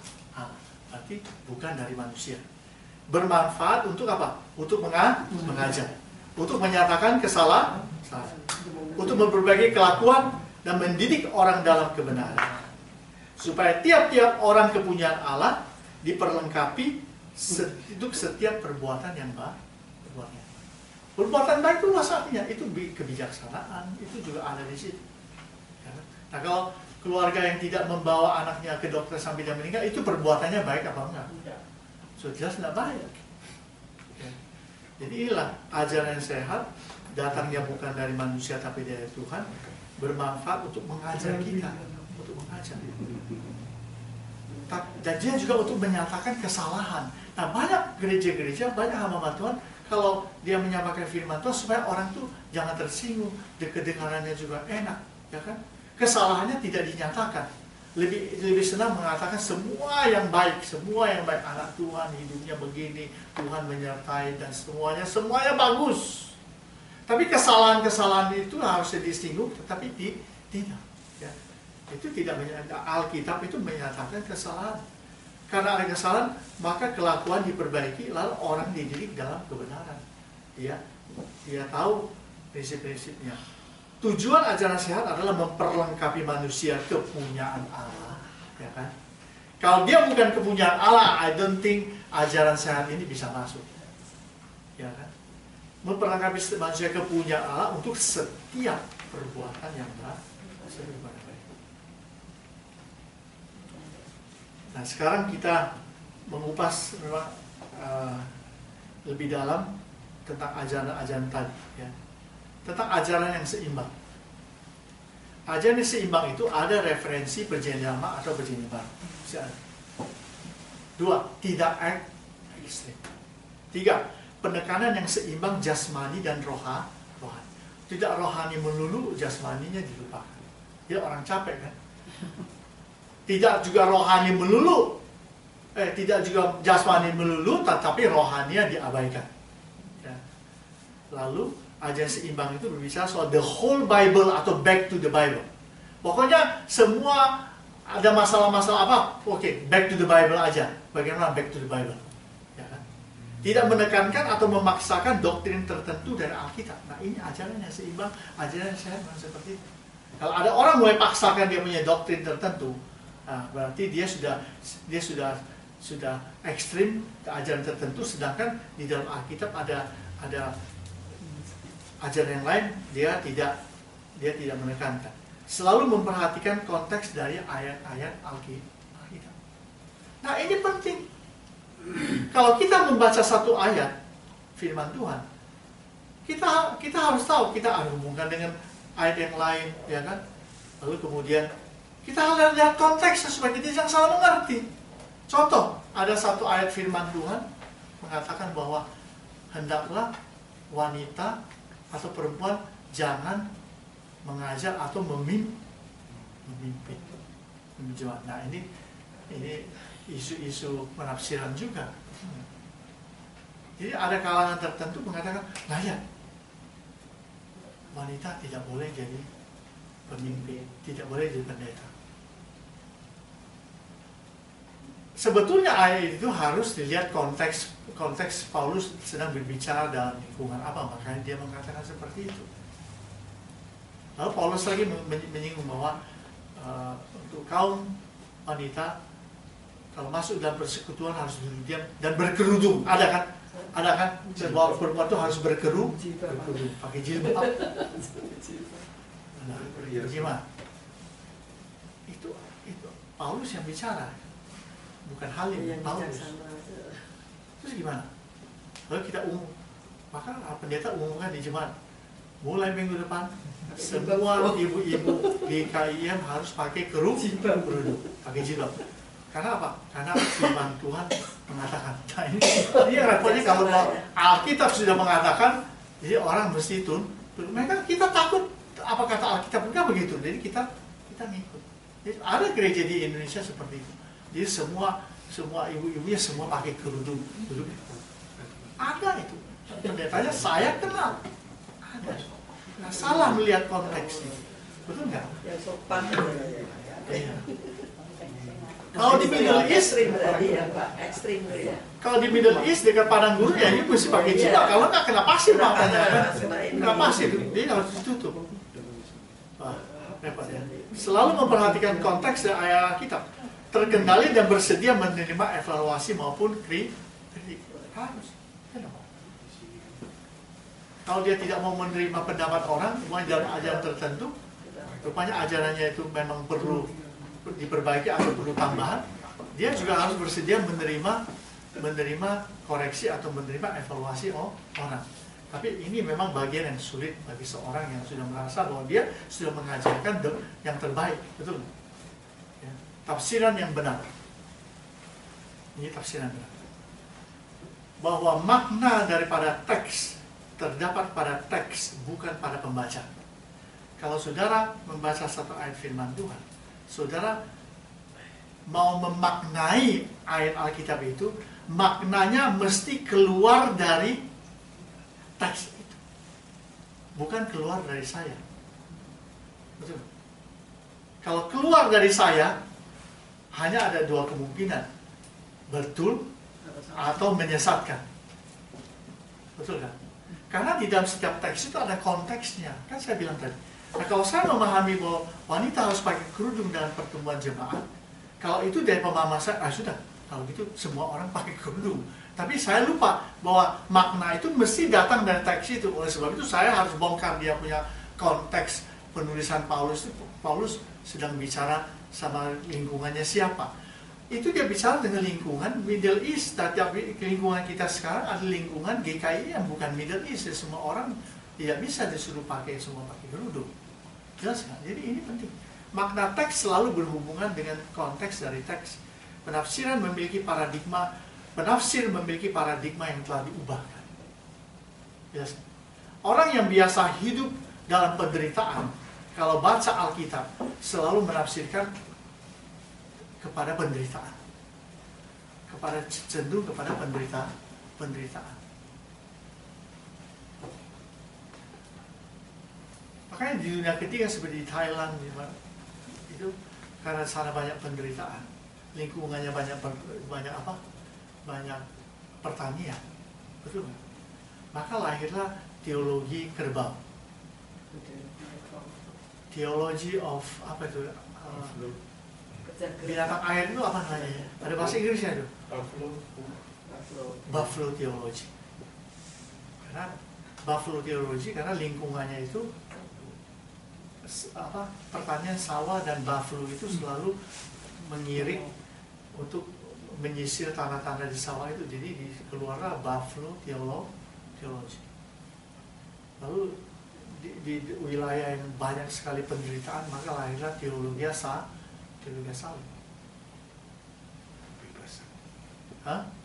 Berarti bukan dari manusia. Bermanfaat untuk apa? Untuk mengajar. Untuk menyatakan kesalahan. Untuk memperbaiki kelakuan dan mendidik orang dalam kebenaran. Supaya tiap-tiap orang kepunyaan Allah diperlengkapi untuk setiap perbuatan yang baik. Perbuatan baik itu artinya itu kebijaksanaan, itu juga ada di situ. Nah, kalau keluarga yang tidak membawa anaknya ke dokter sampai dia meninggal, itu perbuatannya baik apa enggak? Sudah jelas tidak baik. Jadi inilah ajaran yang sehat, datangnya bukan dari manusia tapi dari Tuhan, bermanfaat untuk mengajar kita, untuk mengajar. Dan dia juga untuk menyatakan kesalahan. Nah, banyak gereja-gereja, banyak hamba Tuhan, kalau dia menyampaikan firman Tuhan supaya orang tuh jangan tersinggung, kedengarannya juga enak, ya kan? Kesalahannya tidak dinyatakan. Lebih senang mengatakan semua yang baik, anak Tuhan hidupnya begini, Tuhan menyertai dan semuanya bagus. Tapi kesalahan-kesalahan itu harusnya disinggung, tetapi tidak. Ya. Itu tidak menyatakan, Alkitab itu menyatakan kesalahan. Karena ada kesalahan, maka kelakuan diperbaiki, lalu orang dididik dalam kebenaran. Dia tahu prinsip-prinsipnya. Tujuan ajaran sehat adalah memperlengkapi manusia kepunyaan Allah, ya kan? Kalau dia bukan kepunyaan Allah, I don't think ajaran sehat ini bisa masuk, ya kan? Memperlengkapi manusia kepunyaan Allah untuk setiap perbuatan yang baik. Nah, sekarang kita mengupas memang lebih dalam tentang ajaran-ajaran tadi, ya. Tentang ajaran yang seimbang. Ajaran yang seimbang itu ada referensi perjanjian lama atau perjanjian baru. 2. Tidak ekstrim. 3. Penekanan yang seimbang jasmani dan rohani. Tidak rohani melulu, jasmaninya dilupakan. Dia orang capek kan? Tidak juga rohani melulu, tidak juga jasmani melulu, tetapi rohaninya diabaikan. Ya. Lalu ajaran seimbang itu berbicara soal the whole Bible atau back to the Bible. Pokoknya semua ada masalah-masalah apa, oke, back to the Bible aja. Bagaimana back to the Bible? Ya kan? Tidak menekankan atau memaksakan doktrin tertentu dari Alkitab. Nah, ini ajaran yang seimbang, ajaran yang sehat seperti itu. Kalau ada orang mulai paksakan dia punya doktrin tertentu, nah, berarti dia sudah ekstrim ke ajaran tertentu, sedangkan di dalam Alkitab ada ajaran yang lain, dia tidak menekankan. Selalu memperhatikan konteks dari ayat-ayat Alkitab. Nah, ini penting. Kalau kita membaca satu ayat firman Tuhan, kita harus tahu, kita hubungkan dengan ayat yang lain, ya kan? Lalu kemudian kita harus lihat konteksnya supaya kita jangan salah mengerti. Contoh, ada satu ayat firman Tuhan mengatakan bahwa hendaklah wanita atau perempuan jangan mengajar atau memimpin. Nah, ini isu-isu penafsiran juga. Jadi ada kalangan tertentu mengatakan, nah ya, wanita tidak boleh jadi pemimpin, tidak boleh jadi pendeta. Sebetulnya ayat itu harus dilihat konteks Paulus sedang berbicara dalam lingkungan apa, makanya dia mengatakan seperti itu. Lalu Paulus lagi menyinggung bahwa untuk kaum wanita kalau masuk dalam persekutuan harus duduk diam dan berkerudung. Ada kan? Bahwa perempuan itu harus berkerudung, pakai jilbab. Nah, gimana? Itu Paulus yang bicara, bukan Halim. Paulus. Terus gimana? Lalu kita Maka pendeta umumkan di jemaat, mulai minggu depan semua ibu-ibu di KIM harus pakai kerudung, pakai jilbab. Karena apa? Karena firman Tuhan mengatakan. Nah, ini repotnya kalau Alkitab sudah mengatakan, jadi orang mesti mereka kita takut apa kata Alkitab, enggak begitu. Jadi kita ngikut. Jadi ada gereja di Indonesia seperti itu. Jadi semua ibu-ibunya semua pakai kerudung. Ada itu. Pendetanya saya kenal. Ada. Nah, salah melihat konteksnya. Betul nggak? Yang sopan. Iya. Kalau di Middle East, ekstrim ya. Kalau di Middle East dekat padang gurun ya ini mesti pakai jilbab. Kalau nggak kena pasir matanya kan, kena pasir. Jadi harus ditutup. Wah, repot ya. Selalu memperhatikan konteks dan ayat Alkitab. Terkendali dan bersedia menerima evaluasi maupun kritik. Harus. Kalau dia tidak mau menerima pendapat orang, mau dalam ajaran tertentu, rupanya ajarannya itu memang perlu diperbaiki atau perlu tambahan, dia juga harus bersedia menerima koreksi atau menerima evaluasi orang. Tapi ini memang bagian yang sulit bagi seorang yang sudah merasa bahwa dia sudah mengajarkan yang terbaik, betul? Ya. Tafsiran yang benar. Ini tafsiran benar. Bahwa makna daripada teks terdapat pada teks, bukan pada pembaca. Kalau saudara membaca satu ayat firman Tuhan, saudara mau memaknai ayat Alkitab itu, maknanya mesti keluar dari teks itu, bukan keluar dari saya. Betul? Kalau keluar dari saya, hanya ada dua kemungkinan, betul atau menyesatkan. Betul kan? Karena di dalam setiap teks itu ada konteksnya, kan saya bilang tadi. Nah, kalau saya memahami bahwa wanita harus pakai kerudung dalam pertemuan jemaat, kalau itu dari pemahaman saya, sudah, kalau gitu semua orang pakai kerudung. Tapi saya lupa bahwa makna itu mesti datang dari teks itu. Oleh sebab itu saya harus bongkar dia punya konteks penulisan Paulus itu. Paulus sedang bicara sama lingkungannya siapa. Itu dia bicara dengan lingkungan Middle East. Tapi lingkungan kita sekarang ada lingkungan GKI yang bukan Middle East. Ya, semua orang tidak bisa disuruh semua pakai kerudung. Jelas kan? Jadi ini penting. Makna teks selalu berhubungan dengan konteks dari teks. Penafsir memiliki paradigma yang telah diubahkan. Jelas kan? Orang yang biasa hidup dalam penderitaan, kalau baca Alkitab, selalu menafsirkan kepada penderitaan, cenderung kepada penderitaan. Makanya di dunia ketiga seperti di Thailand itu karena sana banyak penderitaan, lingkungannya banyak pertanian, betul nggak? Maka lahirlah teologi kerbau, theology of apa itu? Binatang air itu apa namanya? Ada bahasa Inggrisnya itu. Buffalo theology. Karena buffalo theology karena lingkungannya itu pertanian sawah dan buffalo itu selalu mengiring untuk menyisir tanah-tanah di sawah itu. Jadi keluarlah buffalo theology. Lalu di wilayah yang banyak sekali penderitaan, maka lahirlah teologi sawit.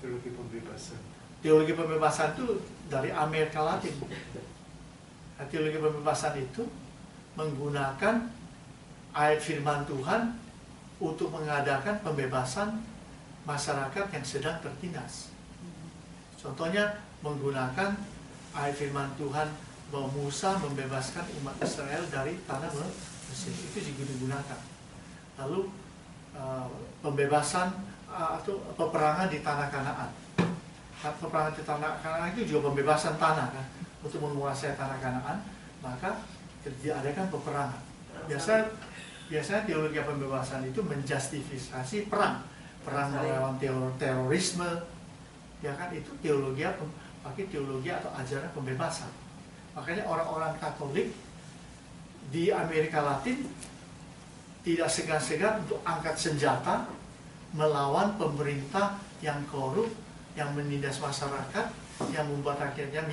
Teologi pembebasan. Teologi pembebasan itu dari Amerika Latin. Nah, teologi pembebasan itu menggunakan ayat firman Tuhan untuk mengadakan pembebasan masyarakat yang sedang tertindas. Contohnya menggunakan ayat firman Tuhan bahwa Musa membebaskan umat Israel dari tanah Mesir. Itu juga digunakan. Lalu pembebasan atau peperangan di tanah Kanaan. Peperangan di tanah Kanaan itu juga pembebasan tanah kan, untuk menguasai tanah Kanaan, maka diadakan peperangan. Biasanya teologi pembebasan itu menjustifikasi perang melawan terorisme, ya kan, itu pakai teologi atau ajaran pembebasan. Makanya orang-orang Katolik di Amerika Latin tidak segan-segan untuk angkat senjata melawan pemerintah yang korup, yang menindas masyarakat, yang membuat rakyatnya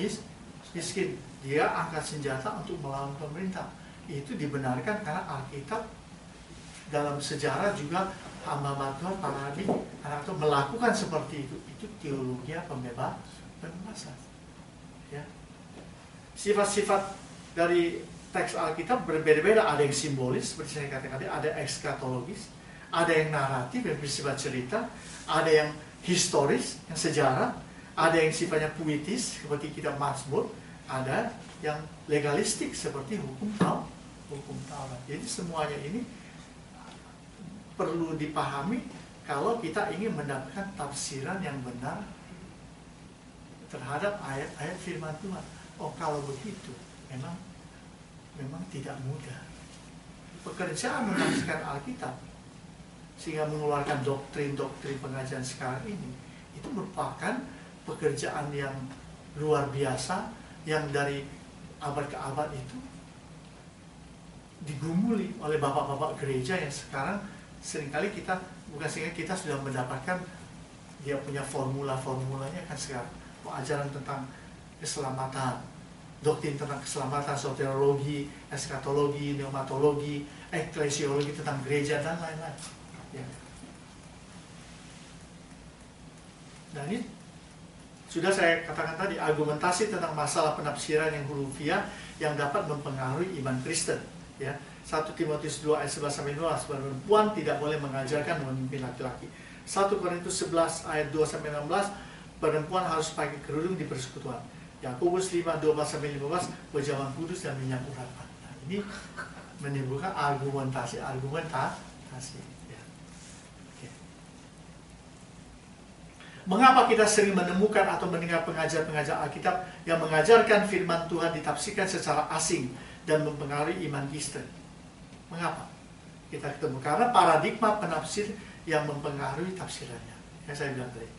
miskin. Dia angkat senjata untuk melawan pemerintah. Itu dibenarkan karena Alkitab dalam sejarah juga hamba Tuhan, para nabi, anak Tuhan melakukan seperti itu. Itu teologi pembebasan. Ya. Sifat-sifat dari teks Alkitab berbeda-beda. Ada yang simbolis, seperti saya katakan tadi, ada ekskatologis, ada yang naratif, yang bersifat cerita, ada yang historis, yang sejarah, ada yang sifatnya puitis, seperti kitab Mazmur, ada yang legalistik, seperti hukum Taurat. Jadi semuanya ini perlu dipahami kalau kita ingin mendapatkan tafsiran yang benar terhadap ayat-ayat firman Tuhan. Oh, kalau begitu, memang tidak mudah. Pekerjaan menafsirkan Alkitab sehingga mengeluarkan doktrin-doktrin pengajaran sekarang ini, itu merupakan pekerjaan yang luar biasa, yang dari abad ke abad itu digumuli oleh bapak-bapak gereja yang sekarang seringkali kita sudah mendapatkan dia punya formulanya kan sekarang. Ajaran tentang keselamatan, doktrin tentang keselamatan, soteriologi, eskatologi, pneumatologi, eklesiologi tentang gereja dan lain-lain. Ya. Dan ini sudah saya katakan tadi, argumentasi tentang masalah penafsiran yang hurufiah yang dapat mempengaruhi iman Kristen. Ya. 1 Timotius 2 ayat 11-12, perempuan tidak boleh mengajarkan memimpin laki-laki. 1 Korintus 11 ayat 2-16, perempuan harus pakai kerudung di persekutuan. Yakobus 5 12-15, pejabat kudus dan minyak urapan. Nah, ini menimbulkan argumentasi. Ya. Okay. Mengapa kita sering menemukan atau mendengar pengajar-pengajar Alkitab yang mengajarkan firman Tuhan ditafsirkan secara asing dan mempengaruhi iman Kristen? Mengapa kita ketemu? Karena paradigma penafsir yang mempengaruhi tafsirannya. Ya, saya bilang tadi,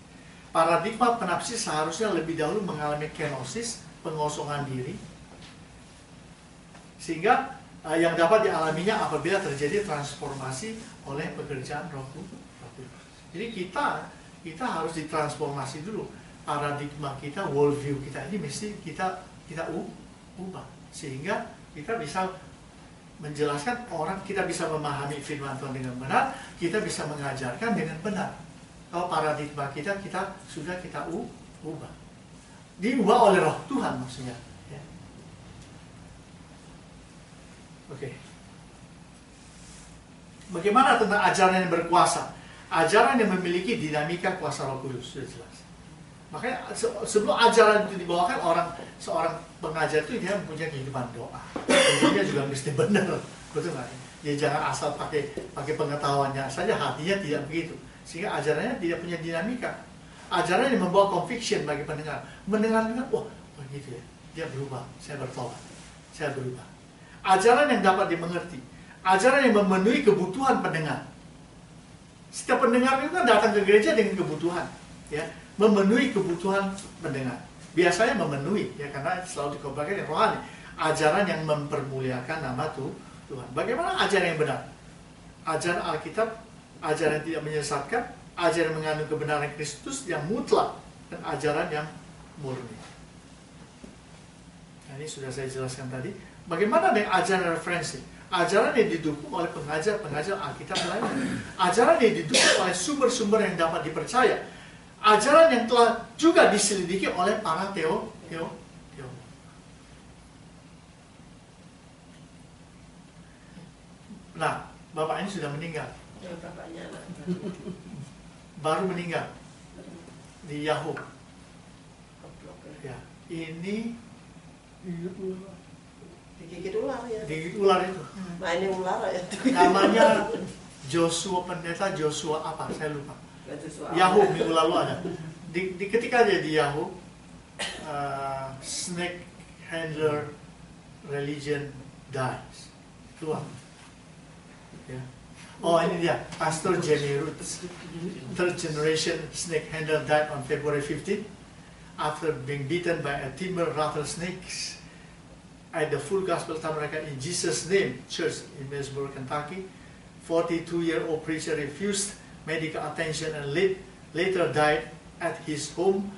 paradigma penafsir seharusnya lebih dahulu mengalami kenosis, pengosongan diri, sehingga yang dapat dialaminya apabila terjadi transformasi oleh pekerjaan Roh Kudus. Jadi kita harus ditransformasi dulu. Paradigma kita, worldview kita ini mesti kita ubah, sehingga kita bisa menjelaskan orang, kita bisa memahami firman Tuhan dengan benar, kita bisa mengajarkan dengan benar. Kalau paradigma kita sudah ubah, diubah oleh Roh Tuhan maksudnya. Ya. Oke. Bagaimana tentang ajaran yang berkuasa? Ajaran yang memiliki dinamika kuasa Roh Kudus, sudah jelas. Makanya sebelum ajaran itu dibawakan, seorang pengajar itu dia mempunyai kehidupan doa. Hidupnya juga mesti benar, betul nggak? Dia jangan asal pakai pengetahuannya saja, hatinya tidak begitu. Sehingga ajarannya tidak punya dinamika. Ajaran yang membawa conviction bagi pendengar. Mendengar, wah begitu ya, dia berubah, saya bertobat, saya berubah. Ajaran yang dapat dimengerti, ajaran yang memenuhi kebutuhan pendengar. Setiap pendengar itu kan datang ke gereja dengan kebutuhan, ya, memenuhi kebutuhan pendengar. Biasanya memenuhi, ya, karena selalu dikobarkan yang rohani. Ajaran yang mempermuliakan nama Tuhan. Bagaimana ajaran yang benar? Ajaran Alkitab, ajaran yang tidak menyesatkan, ajaran yang mengandung kebenaran Kristus yang mutlak, dan ajaran yang murni. Nah, ini sudah saya jelaskan tadi. Bagaimana dengan ajaran referensi? Ajaran yang didukung oleh pengajar-pengajar Alkitab lainnya. Ajaran yang didukung oleh sumber-sumber yang dapat dipercaya. Ajaran yang telah juga diselidiki oleh para teolog. Nah, bapak ini sudah meninggal. Baru meninggal di Yahoo. Ya, ini digigit ular ya. Digigit ular itu. Nah, ini ular ya. Namanya pendeta Joshua apa? Saya lupa. Yahoo minggu lalu ada. Ketika dia di Yahoo, snake handler religion dies. Keluar. Ya. Oh, ini dia, Pastor Jamie Roots, third generation snake handler, died on February 15 after being bitten by a timber rattlesnakes at the Full Gospel Tabernacle in Jesus' Name Church in Millersburg, Kentucky. 42-year-old preacher refused medical attention and later died at his home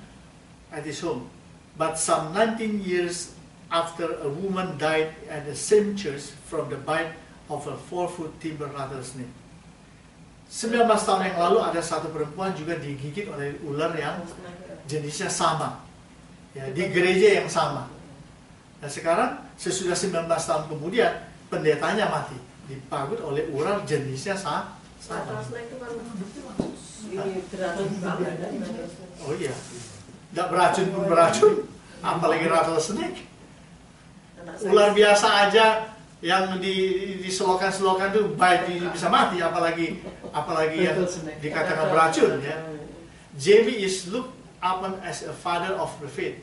But some 19 years after, a woman died at the same church from the bite of a 4-foot timber rattlesnake. 19 tahun yang lalu ada satu perempuan juga digigit oleh ular yang jenisnya sama, ya, di gereja yang sama. Nah sekarang sesudah 19 tahun kemudian pendetanya mati, dipagut oleh ular jenisnya sama. Oh iya, tidak beracun pun beracun, apalagi rattlesnake. Ular biasa aja yang di selokan-selokan tuh baik bisa mati, apalagi yang dikatakan beracun, ya. Jamie is looked upon as a father of the faith.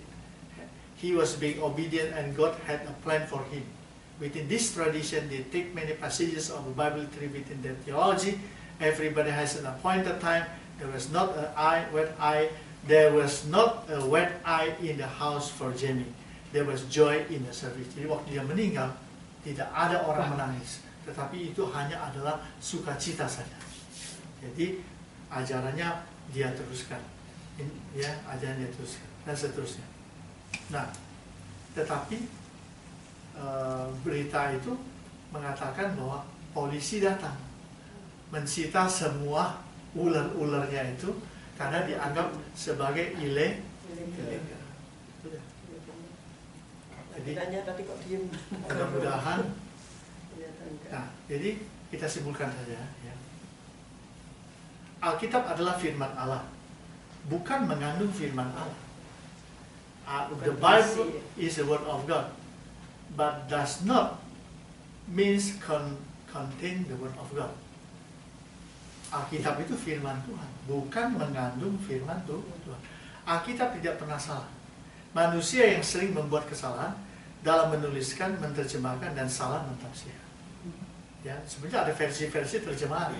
He was being obedient and God had a plan for him. Within this tradition, they take many passages of the Bible within their theology. Everybody has an appointed time. There was not a wet eye. There was not a wet eye in the house for Jamie. There was joy in the service. Jadi waktu dia meninggal, tidak ada orang menangis, tetapi itu hanya adalah sukacita saja. Jadi ajarannya dia teruskan, ya, ajarannya teruskan dan seterusnya. Nah, tetapi berita itu mengatakan bahwa polisi datang mensita semua ular-ularnya itu karena dianggap sebagai ilegal. Jadi mudah-mudahan. Nah, jadi kita simpulkan saja, ya. Alkitab adalah firman Allah, bukan mengandung firman Allah. The Bible is the word of God, but does not means contain the word of God. Alkitab itu firman Tuhan, bukan mengandung firman Tuhan. Alkitab tidak pernah salah. Manusia yang sering membuat kesalahan dalam menuliskan, menerjemahkan, dan salah mentafsirkan. Ya, sebenarnya ada versi-versi terjemahan.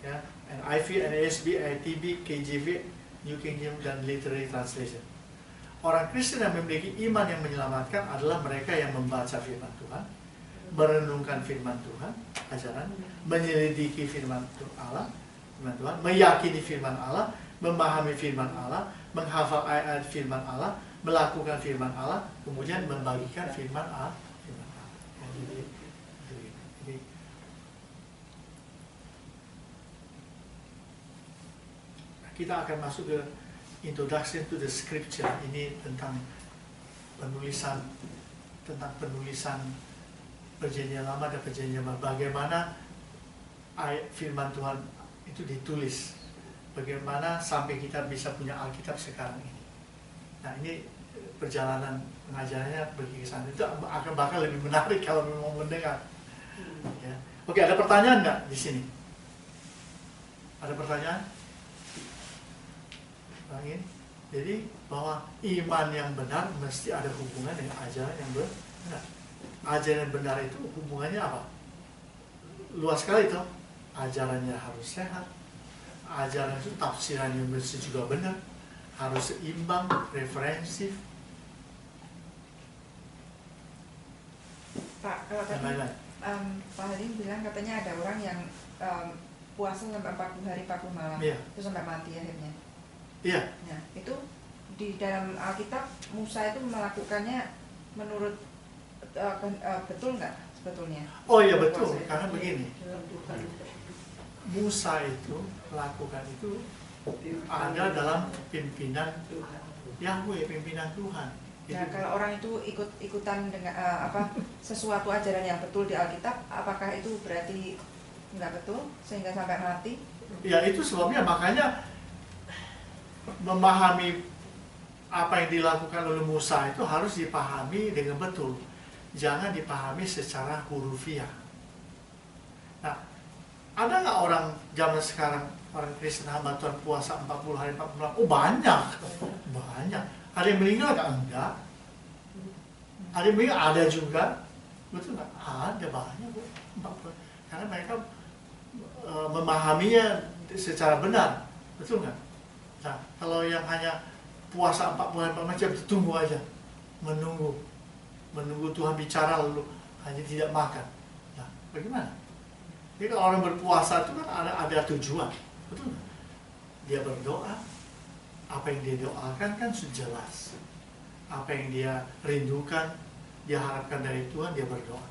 Ya, NIV, NASB, ITB, KJV, New King James, dan Literary Translation. Orang Kristen yang memiliki iman yang menyelamatkan adalah mereka yang membaca firman Tuhan, merenungkan firman Tuhan, ajaran, menyelidiki firman Allah, firman Tuhan, meyakini firman Allah, memahami firman Allah, menghafal ayat-ayat firman Allah, melakukan firman Allah, kemudian membagikan firman Allah. Jadi, kita akan masuk ke Introduction to the Scripture. Ini tentang penulisan Perjanjian Lama dan Perjanjian Baru. Bagaimana ayat firman Tuhan itu ditulis, bagaimana sampai kita bisa punya Alkitab sekarang ini. Nah, ini perjalanan pengajarannya pergi ke sana. Itu akan bakal lebih menarik kalau mau mendengar. Ya. Oke, ada pertanyaan nggak di sini? Ada pertanyaan? Jadi bahwa iman yang benar mesti ada hubungan dengan ajaran yang benar. Ajaran yang benar itu hubungannya apa? Luas sekali itu. Ajarannya harus sehat. Ajaran itu tafsirannya mesti juga benar. Harus seimbang, referensif. Pak, kalau tadi Pak Halim bilang katanya ada orang yang puasa sampai 40 hari 40 malam, iya. Itu sampai mati akhirnya. Iya. Nah, itu di dalam Alkitab Musa itu melakukannya menurut betul nggak sebetulnya? Oh iya betul, karena begini. Musa itu melakukan itu ada dalam pimpinan Yahweh, pimpinan Tuhan. Nah, kalau orang itu ikut-ikutan dengan sesuatu ajaran yang betul di Alkitab, apakah itu berarti nggak betul sehingga sampai mati? Ya itu sebabnya, makanya memahami apa yang dilakukan oleh Musa itu harus dipahami dengan betul. Jangan dipahami secara hurufiah. Nah, ada nggak orang zaman sekarang, orang Kristen hamba Tuhan puasa 40 hari 40 malam? Oh banyak. Ada yang meninggal nggak? Enggak. Ada yang meninggal? Ada juga. Betul nggak? Ada banyak. Karena mereka memahaminya secara benar. Betul nggak? Nah, kalau yang hanya puasa 40 hari 40 jam, tunggu aja. Menunggu Tuhan bicara lalu hanya tidak makan. Nah, bagaimana? Jadi kalau orang berpuasa itu kan ada tujuan. Betul nggak? Dia berdoa, apa yang dia doakan kan sudah jelas. apa yang dia rindukan, dia harapkan dari Tuhan, dia berdoa.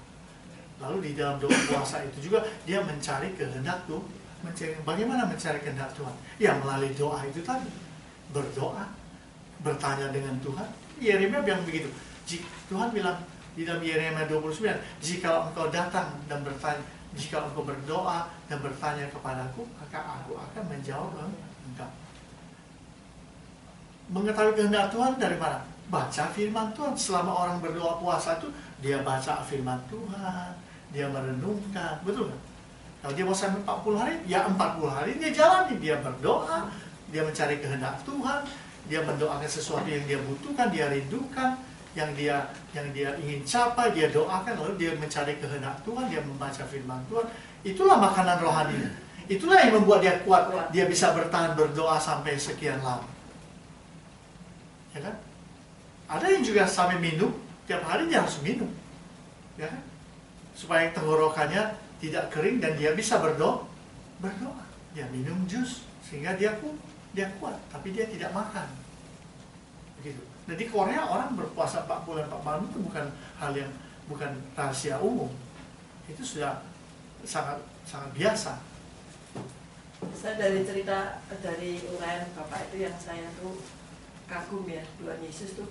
Lalu di dalam doa puasa itu juga dia mencari kehendak Tuhan. Bagaimana mencari kehendak Tuhan? Ya melalui doa itu tadi. Berdoa, bertanya dengan Tuhan. Yeremia bilang begitu. Tuhan bilang di dalam Yeremia 29, jika engkau datang dan bertanya, jika engkau berdoa dan bertanya kepadaku, maka aku akan menjawab engkau. Mengetahui kehendak Tuhan dari mana? Baca firman Tuhan. Selama orang berdoa puasa itu, dia baca firman Tuhan, dia merenungkan, betul nggak? Kalau dia mau sampai 40 hari, ya 40 hari dia jalani, dia berdoa, dia mencari kehendak Tuhan, dia mendoakan sesuatu yang dia butuhkan, dia rindukan, yang dia ingin capai, dia doakan, lalu dia mencari kehendak Tuhan, dia membaca firman Tuhan. Itulah makanan rohani. Itulah yang membuat dia kuat, dia bisa bertahan berdoa sampai sekian lama. Ya kan? Ada yang juga sampai minum, tiap hari dia harus minum. Ya kan? Supaya tenggorokannya tidak kering dan dia bisa berdoa. Dia minum jus sehingga dia kuat, tapi dia tidak makan. Begitu. Nah, di Korea orang berpuasa 4 bulan 4 malam itu bukan rahasia umum. Itu sudah sangat biasa. Saya dari cerita dari uraian Bapak itu yang saya tuh kagum ya, Tuhan Yesus tuh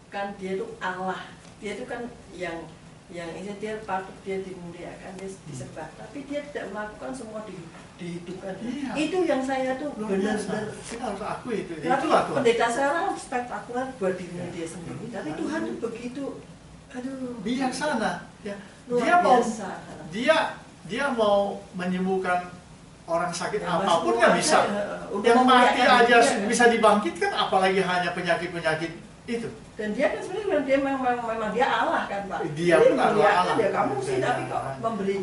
kan dia tuh Allah. Dia tuh kan yang ini dia patut dia dimuliakan, dia disembah, tapi dia tidak melakukan semua dihidupkan. Iya. Itu yang saya tuh benar-benar kita harus akui itu. Tapi pendeta sekarang spektakuler buat dirinya dia sendiri, tapi Tuhan itu begitu, aduh, bijaksana. Ya. Dia mau menyembuhkan orang sakit apapun kan bisa. Yang mati aja bisa dibangkitkan, apalagi hanya penyakit-penyakit itu. Dan dia kan sebenarnya dia memang dia Allah kan Pak. Dia pun adalah Allah. Ya kamu sih tapi kok memberi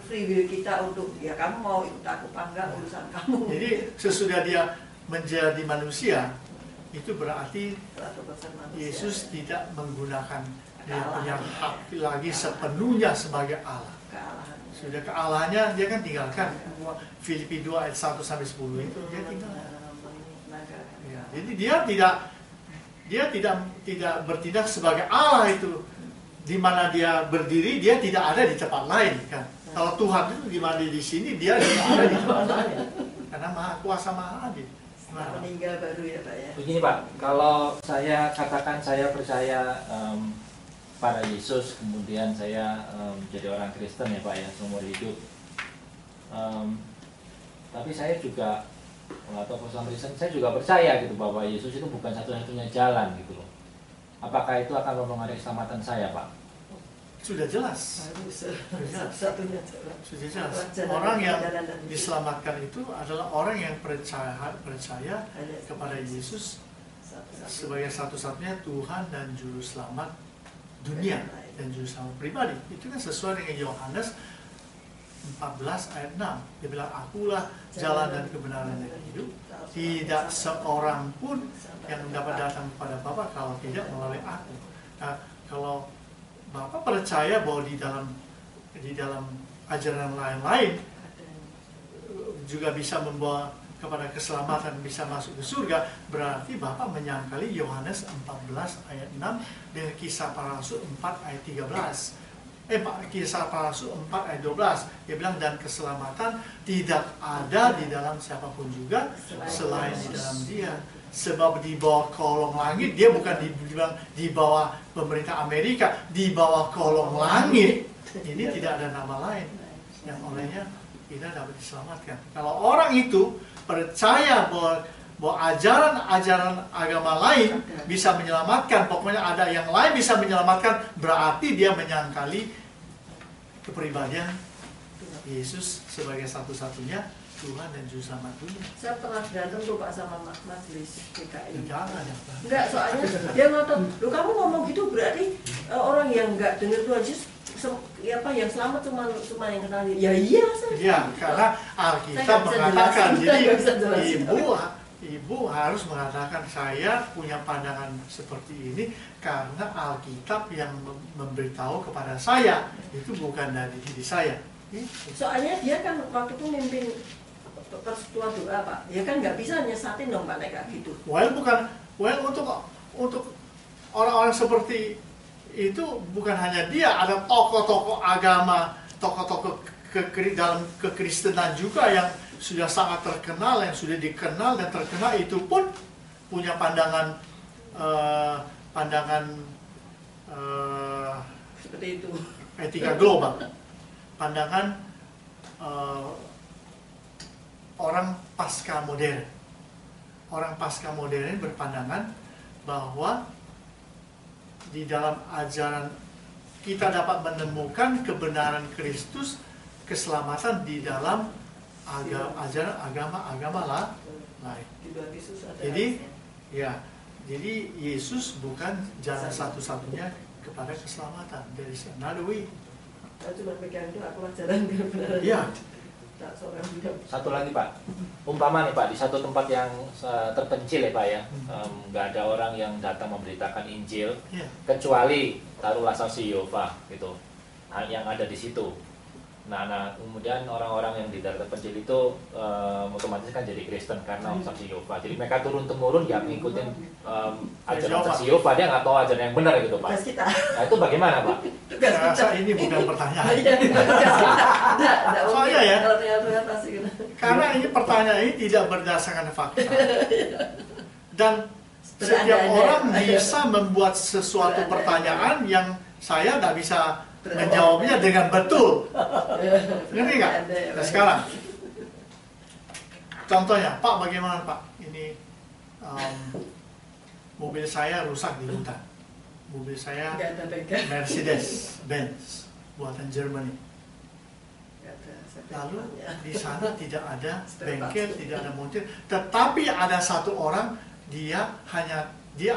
free will kita untuk ya kamu mau ikut aku apa enggak urusan kamu. Jadi sesudah dia menjadi manusia itu berarti Yesus tidak menggunakan dia punya hak lagi sepenuhnya sebagai Allah. Sudah kealahannya dia kan tinggalkan. Filipi 2 ayat 1 sampai 10 itu dia tinggalkan. Ya, jadi dia tidak bertindak sebagai Allah itu. Di mana dia berdiri, dia tidak ada di tempat lain kan. Kalau Tuhan itu di mana di sini, dia tidak ada di tempat lain. Karena Maha Kuasa Maha Adil. Meninggal baru ya Pak ya. Begini Pak, kalau saya katakan saya percaya pada Yesus, kemudian saya menjadi orang Kristen ya Pak ya seumur hidup. Tapi saya juga atau personal reason, saya juga percaya gitu bahwa Yesus itu bukan satu-satunya jalan gitu loh. Apakah itu akan mempengaruhi keselamatan saya Pak? Sudah jelas. Satunya jalan. Sudah jelas. Orang yang diselamatkan itu adalah orang yang percaya kepada Yesus sebagai satu-satunya Tuhan dan Juru Selamat dunia dan Juru Selamat pribadi. Itu kan sesuai dengan Yohanes 14 ayat 6. Dia bilang, akulah jalan dan kebenaran dan hidup. Tidak seorang pun yang dapat datang kepada Bapa kalau tidak melalui aku. Nah, kalau Bapak percaya bahwa di dalam ajaran lain-lain juga bisa membawa kepada keselamatan, bisa masuk ke surga, berarti Bapak menyangkali Yohanes 14 ayat 6 dengan Kisah Para Rasul 4 ayat 13. Kisah Para Rasul 4 ayat 12. Dia bilang, dan keselamatan tidak ada di dalam siapapun juga selain di dalam Dia. Sebab di bawah kolong langit, dia bukan di bawah pemerintah Amerika, di bawah kolong langit ini tidak ada nama lain yang olehnya kita dapat diselamatkan. Kalau orang itu percaya bahwa ajaran-ajaran agama lain bisa menyelamatkan, pokoknya ada yang lain bisa menyelamatkan, berarti dia menyangkali kepribadian Yesus sebagai satu-satunya Tuhan dan Juru Selamat dunia. Saya pernah berantem tuh Pak sama majelis PKI. Jangan. Enggak, soalnya dia ngotot, lu kamu ngomong gitu berarti orang yang enggak dengar Tuhan Yesus yang selamat cuma yang kenal dia. Ya iya saya. Iya, karena Alkitab mengatakan, jadi ibu harus mengatakan saya punya pandangan seperti ini karena Alkitab yang memberitahu kepada saya, itu bukan dari diri saya. Soalnya dia kan waktu itu mimpin persekutuan doa Pak, ya kan nggak bisa nyesatin dong Pak kayak gitu. Untuk orang-orang seperti itu bukan hanya dia, ada tokoh-tokoh agama, tokoh-tokoh dalam kekristenan juga yang sudah sangat terkenal, yang sudah dikenal dan terkenal, itu pun punya pandangan seperti itu, etika global, pandangan orang pasca modern. Orang pasca modern berpandangan bahwa di dalam ajaran kita dapat menemukan kebenaran Kristus, keselamatan di dalam ajaran agama lain. Jadi Yesus bukan jalan satu-satunya kepada keselamatan. Dari another way. Saya cuma pegang itu aku ajaran kebenaran. Iya. Satu lagi Pak, umpama nih Pak, di satu tempat yang terpencil ya Pak ya, nggak ada orang yang datang memberitakan Injil, kecuali taruhlah saksi Yehova gitu, yang ada di situ. Nah, kemudian orang-orang yang di daerah terpencil itu otomatis kan jadi Kristen karena saksi Yehova. Jadi mereka turun-temurun ya ngikutin ajaran saksi Yehova, dia nggak tahu ajaran yang benar gitu Pak. Nah itu bagaimana Pak? Saya rasa ini bukan pertanyaan. Soalnya ya, karena ini pertanyaan ini tidak berdasarkan fakta. Dan setiap orang bisa membuat sesuatu pertanyaan yang saya nggak bisa menjawabnya dengan betul. Ngerti nggak? Nah, sekarang contohnya, Pak, bagaimana Pak? Ini mobil saya rusak di hutan. Mobil saya Mercedes-Benz buatan Jerman. Lalu di sana tidak ada bengkel, tidak ada montir, tetapi ada satu orang, dia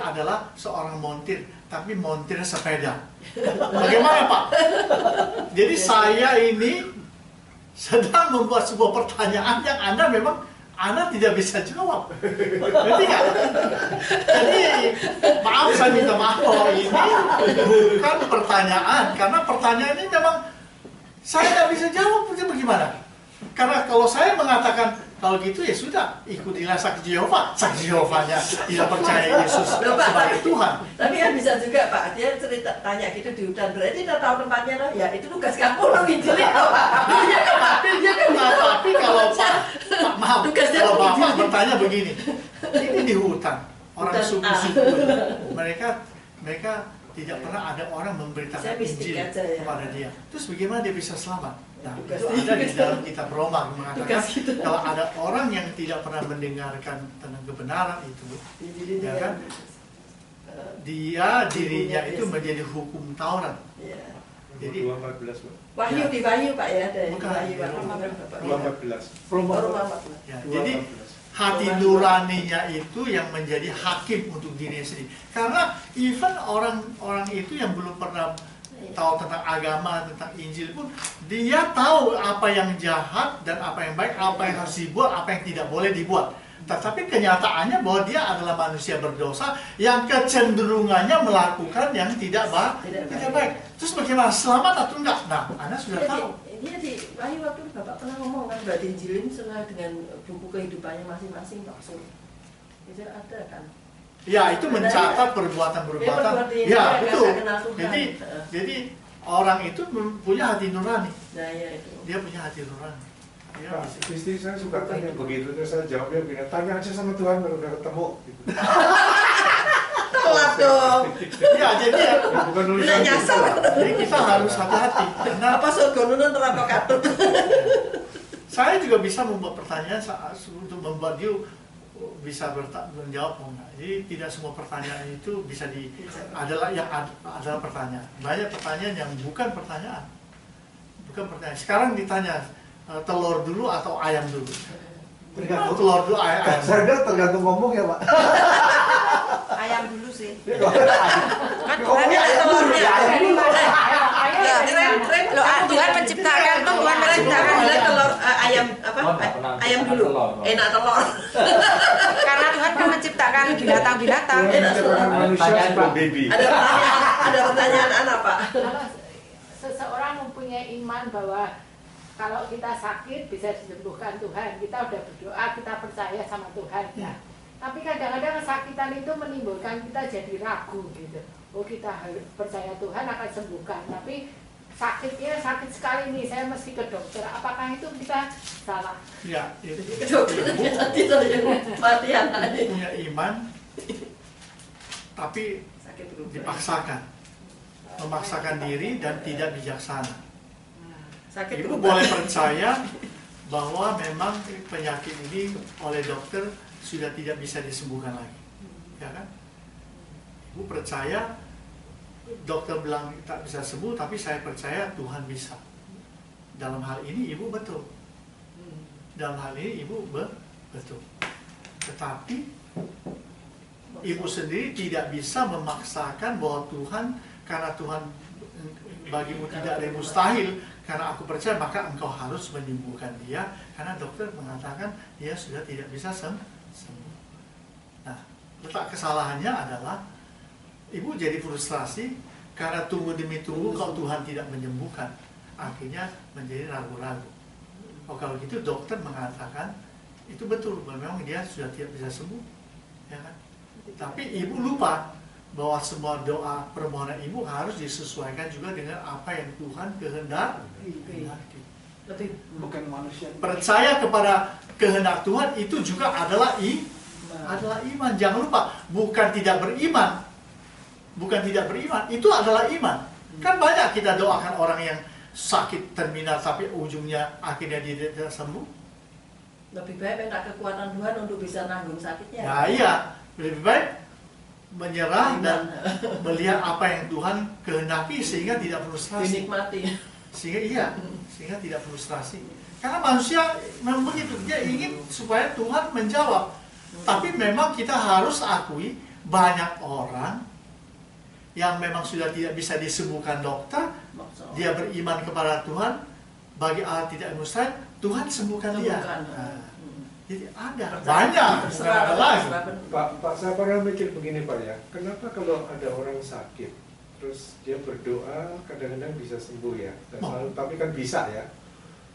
adalah seorang montir, tapi montir sepeda. Bagaimana Pak? Jadi saya ini sedang membuat sebuah pertanyaan yang Anda tidak bisa jawab. Ngerti nggak? Jadi maaf, saya minta maaf bahwa ini bukan pertanyaan, karena pertanyaan ini memang saya nggak bisa jawab. Itu bagaimana? Karena kalau saya mengatakan kalau gitu ya sudah, ikutilah saksi Yehova. Saksi Yehovanya tidak percaya Yesus sebagai Tuhan. Tapi kan bisa juga Pak, dia cerita tanya gitu di hutan, berarti kita tahu tempatnya loh. Ya itu tugas kamu loh nginjilin. Tapi kalau maaf, kalau Bapak bertanya begini, ini di hutan, orang suku-suku, mereka tidak pernah ada orang memberitakan Injil kepada dia. Terus bagaimana dia bisa selamat? Nah, itu ada di dalam kitab Roma mengatakan kalau ada orang yang tidak pernah mendengarkan tentang kebenaran itu, ya kan, dirinya itu menjadi hukum Taurat. Jadi Wahyu di Wahyu Pak ya, ada Roma 14. Roma 14. Ya, jadi hati nuraninya itu yang menjadi hakim untuk dirinya sendiri. Karena even orang-orang itu yang belum pernah tahu tentang agama, tentang Injil pun, dia tahu apa yang jahat dan apa yang baik, apa yang harus dibuat, apa yang tidak boleh dibuat. Tetapi kenyataannya bahwa dia adalah manusia berdosa yang kecenderungannya melakukan yang tidak baik. Terus bagaimana, selamat atau enggak? Nah, Anda sudah tahu. Dia di Wahyu waktu Bapak pernah ngomong kan, berarti Injilin sesuai dengan buku kehidupannya masing-masing maksud. Itu ada kan? Ya, itu mencatat perbuatan-perbuatan. Ya, betul. Jadi orang itu punya hati nurani. Dia punya hati nurani. Ya, istri saya suka tanya begitu, terus saya jawabnya begini, tanya aja sama Tuhan kalau udah ketemu. Gitu. Telat dong. Ya, jadi ya, bukan urusan nyasar. Jadi kita harus hati-hati. Apa surga nunun terlalu katut. Saya juga bisa membuat pertanyaan untuk membuat dia bisa menjawab enggak. Jadi tidak semua pertanyaan itu bisa adalah pertanyaan. Banyak pertanyaan yang bukan pertanyaan. Sekarang ditanya telur dulu atau ayam dulu? Tergantung. Telur dulu, ayam. Saya tergantung ngomong ya Pak. Ayam dulu sih. Kan Tuhan ada telurnya. Tuhan menciptakan telur ayam apa? Ayam dulu. Enak telur. Karena Tuhan kan menciptakan binatang-binatang. Manusia sebagai baby. Ada pertanyaan anak Pak. Kalau seseorang mempunyai iman bahwa kalau kita sakit bisa disembuhkan Tuhan, kita udah berdoa, kita percaya sama Tuhan. Ya. Tapi kadang-kadang kesakitan itu menimbulkan kita jadi ragu gitu. Oh, kita harus percaya Tuhan akan sembuhkan, tapi sakitnya sakit sekali nih, saya mesti ke dokter. Apakah itu kita salah? Ya, itu ke dokter nanti saya mati anaknya. Punya iman, tapi dipaksakan, memaksakan diri dan tidak bijaksana. Ibu boleh percaya bahwa memang penyakit ini oleh dokter sudah tidak bisa disembuhkan lagi, ya kan? Ibu percaya dokter bilang tak bisa sembuh, tapi saya percaya Tuhan bisa. Dalam hal ini ibu betul. Dalam hal ini ibu betul. Tetapi ibu sendiri tidak bisa memaksakan bahwa Tuhan, karena Tuhan bagimu tidak ada yang mustahil, karena aku percaya maka engkau harus menyembuhkan dia, karena dokter mengatakan dia sudah tidak bisa sembuh. Nah, letak kesalahannya adalah ibu jadi frustrasi karena tunggu demi tunggu kalau Tuhan tidak menyembuhkan, akhirnya menjadi ragu-ragu. Oh, kalau gitu dokter mengatakan itu betul, memang dia sudah tidak bisa sembuh, ya kan? Tapi ibu lupa bahwa semua doa permohonan ibu harus disesuaikan juga dengan apa yang Tuhan kehendaki. Bukan manusia. Percaya kepada kehendak Tuhan itu juga adalah iman. Jangan lupa, bukan tidak beriman. Bukan tidak beriman, itu adalah iman. Kan banyak kita doakan orang yang sakit terminal tapi ujungnya akhirnya dia tidak sembuh. Lebih baik minta kekuatan Tuhan untuk bisa nanggung sakitnya. Nah iya, lebih baik menyerah dan melihat apa yang Tuhan kehendaki sehingga tidak frustrasi. Dinikmati. Sehingga tidak frustrasi. Karena manusia memang begitu, dia ingin supaya Tuhan menjawab. Tapi memang kita harus akui banyak orang yang memang sudah tidak bisa disembuhkan dokter, dia beriman kepada Tuhan, bagi Allah tidak mustahil, Tuhan sembuhkan dia. Nah, jadi ada, banyak, bukan ada lagi. Pak, saya pernah mikir begini Pak ya, kenapa kalau ada orang sakit, terus dia berdoa kadang-kadang bisa sembuh ya, selalu, tapi kan bisa ya,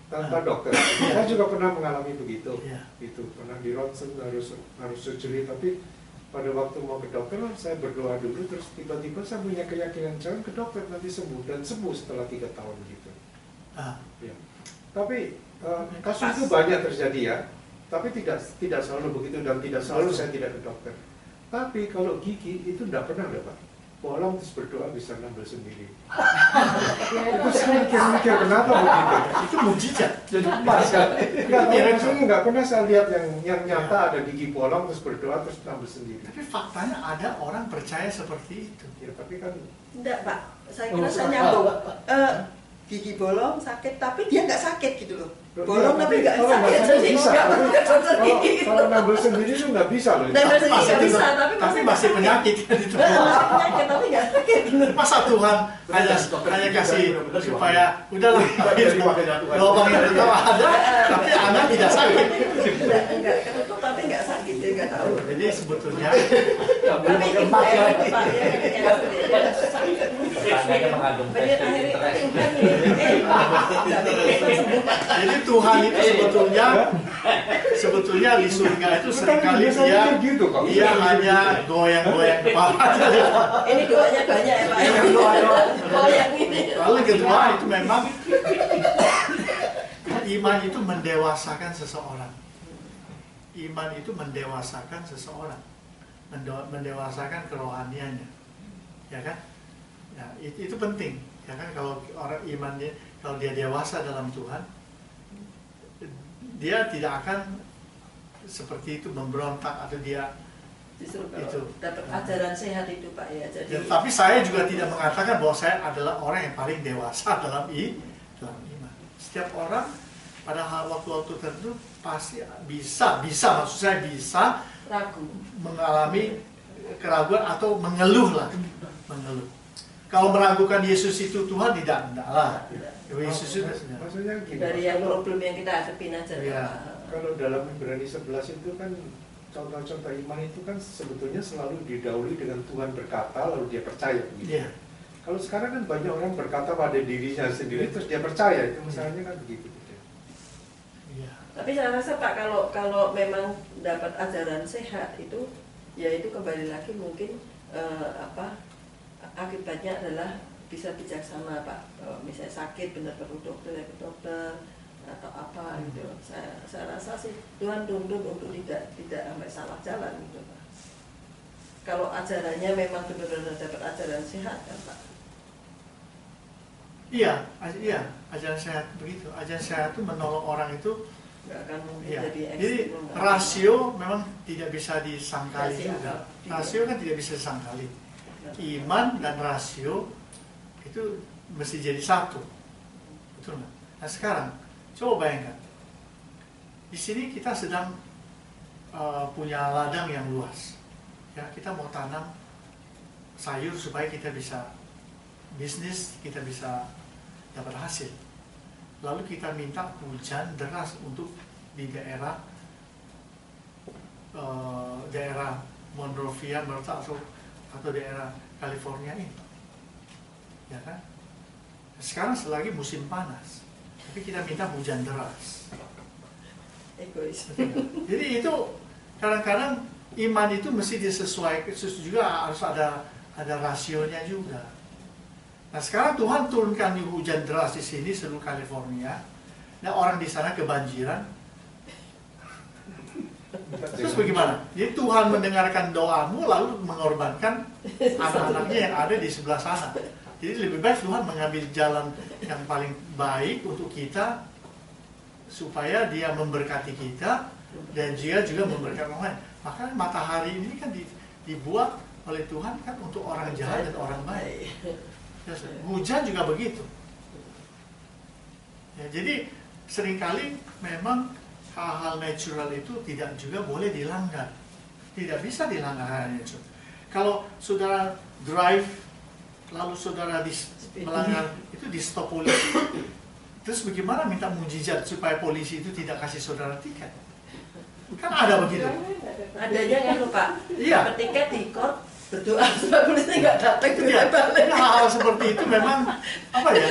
tanpa dokter. Saya juga pernah mengalami begitu, itu pernah di ronsen harus surgery, tapi pada waktu mau ke dokter, saya berdoa dulu, terus tiba-tiba saya punya keyakinan jangan ke dokter nanti sembuh, dan sembuh setelah 3 tahun gitu. Ya. Tapi kasus itu banyak terjadi ya, tapi tidak selalu begitu dan tidak selalu saya tidak ke dokter. Tapi kalau gigi itu tidak pernah ada Pak. Bolong terus berdoa bisa nambah sendiri. Itu saya mikir-mikir kenapa begitu? Itu mujizat. Jadi pas kan? Nggak pernah saya lihat yang nyata ada gigi bolong terus berdoa terus nambah sendiri. Tapi faktanya ada orang percaya seperti itu. Ya tapi kan. Enggak Pak, saya kira saya nyambung. Gigi bolong sakit tapi dia nggak sakit gitu loh. Bolong tapi nggak sakit. Jadi kalau nambah sendiri itu nggak bisa loh. Nambah sendiri nggak bisa, tapi masih penyakit. Penyakit tapi nggak sakit. Masa Tuhan hanya kasih supaya udahlah lubang yang itu ada, tapi anak tidak sakit. Enggak ketutup tapi nggak sakit, dia nggak tahu. Jadi sebetulnya tapi jadi Tuhan itu sebetulnya di surga itu seringkali dia hanya goyang-goyang kepala. Ini doanya banyak ya Pak. Goyang ini. Lalu kedua itu memang iman itu mendewasakan seseorang. Iman itu mendewasakan seseorang, mendewasakan kerohaniannya, ya kan? Ya, itu penting, ya kan? Kalau orang imannya, kalau dia dewasa dalam Tuhan, dia tidak akan seperti itu memberontak atau dia justru itu dapat ajaran sehat itu Pak ya. Jadi. Tapi saya juga tidak mengatakan bahwa saya adalah orang yang paling dewasa dalam iman. Setiap orang pada waktu-waktu tertentu pasti bisa maksud saya bisa ragu, mengalami keraguan atau mengeluh. Kalau meragukan Yesus itu Tuhan, tidak lah. Yesus itu maksudnya gini, dari yang problem yang kita hadapin aja. Ya, kalau dalam Ibrani 11 itu kan contoh-contoh iman itu kan sebetulnya selalu didahului dengan Tuhan berkata lalu dia percaya begitu. Yeah. Kalau sekarang kan banyak orang berkata pada dirinya sendiri terus dia percaya, itu misalnya kan begitu. Tapi saya rasa Pak kalau memang dapat ajaran sehat itu, ya itu kembali lagi mungkin akibatnya adalah bisa bijaksana Pak. Misalnya sakit benar perlu dokter ya ke dokter atau apa gitu. Saya rasa sih Tuhan tuntun untuk tidak sampai salah jalan gitu Pak. Kalau ajarannya memang benar-benar dapat ajaran sehat kan Pak. Iya, ajaran sehat begitu. Ajaran sehat itu menolong orang itu. Nggak akan mungkin Ya. jadi Jadi rasio memang tidak bisa disangkali juga. Rasio kan tidak bisa disangkali. Iman dan rasio itu mesti jadi satu, betul nggak? Nah sekarang coba bayangkan, di sini kita sedang punya ladang yang luas. Ya kita mau tanam sayur supaya kita bisa bisnis, kita bisa dapat hasil. Lalu kita minta hujan deras untuk di daerah Monrovia, atau daerah California ini, ya kan? Sekarang selagi musim panas, tapi kita minta hujan deras. Egois. Jadi itu kadang-kadang iman itu mesti disesuaikan, juga harus ada rasionya juga. Nah sekarang Tuhan turunkan hujan deras di sini seluruh California. Nah orang di sana kebanjiran. Terus bagaimana? Jadi Tuhan mendengarkan doamu lalu mengorbankan anak-anaknya yang ada di sebelah sana. Jadi lebih baik Tuhan mengambil jalan yang paling baik untuk kita supaya Dia memberkati kita dan juga memberkati orang lain. Maka matahari ini kan dibuat oleh Tuhan kan untuk orang jahat dan orang baik. Hujan juga begitu. Ya, jadi seringkali memang hal-hal natural itu tidak juga boleh dilanggar. Tidak bisa dilanggar hal natural. Kalau saudara drive, lalu saudara melanggar, itu di stop polisi. Terus bagaimana minta mujizat supaya polisi itu tidak kasih saudara tiket? Kan ada begitu. Adanya kan Pak. Iya. Dapat tiket di court, berdoa supaya polisi nggak datang ke balik. Hal-hal seperti itu memang apa ya?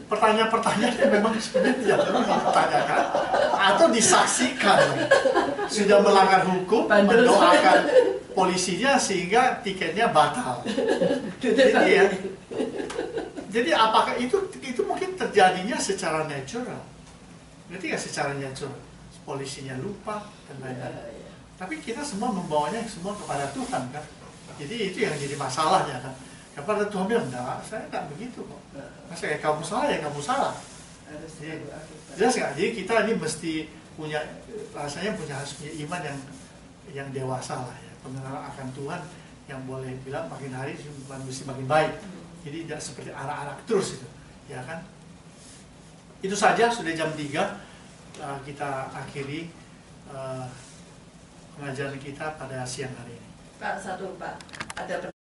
Pertanyaan-pertanyaan yang memang sebenarnya tidak perlu dipertanyakan atau disaksikan. Sudah melanggar hukum, mendoakan polisinya sehingga tiketnya batal. Jadi apakah itu mungkin terjadinya secara natural? Berarti ya secara natural. Polisinya lupa dan lain-lain. Tapi kita semua membawanya semua kepada Tuhan kan. Jadi itu yang jadi masalahnya kan. Kepada Tuhan bilang, enggak, saya enggak begitu kok. Masa kayak kamu salah ya kamu salah. Jelas nggak? Jadi kita ini mesti punya, rasanya harus punya iman yang dewasa lah ya. Pengenalan akan Tuhan yang boleh bilang makin hari mesti makin baik. Jadi tidak seperti anak-anak terus itu, ya kan? Itu saja, sudah jam 3 kita akhiri pengajaran kita pada siang hari ini. Pak, satu Pak, ada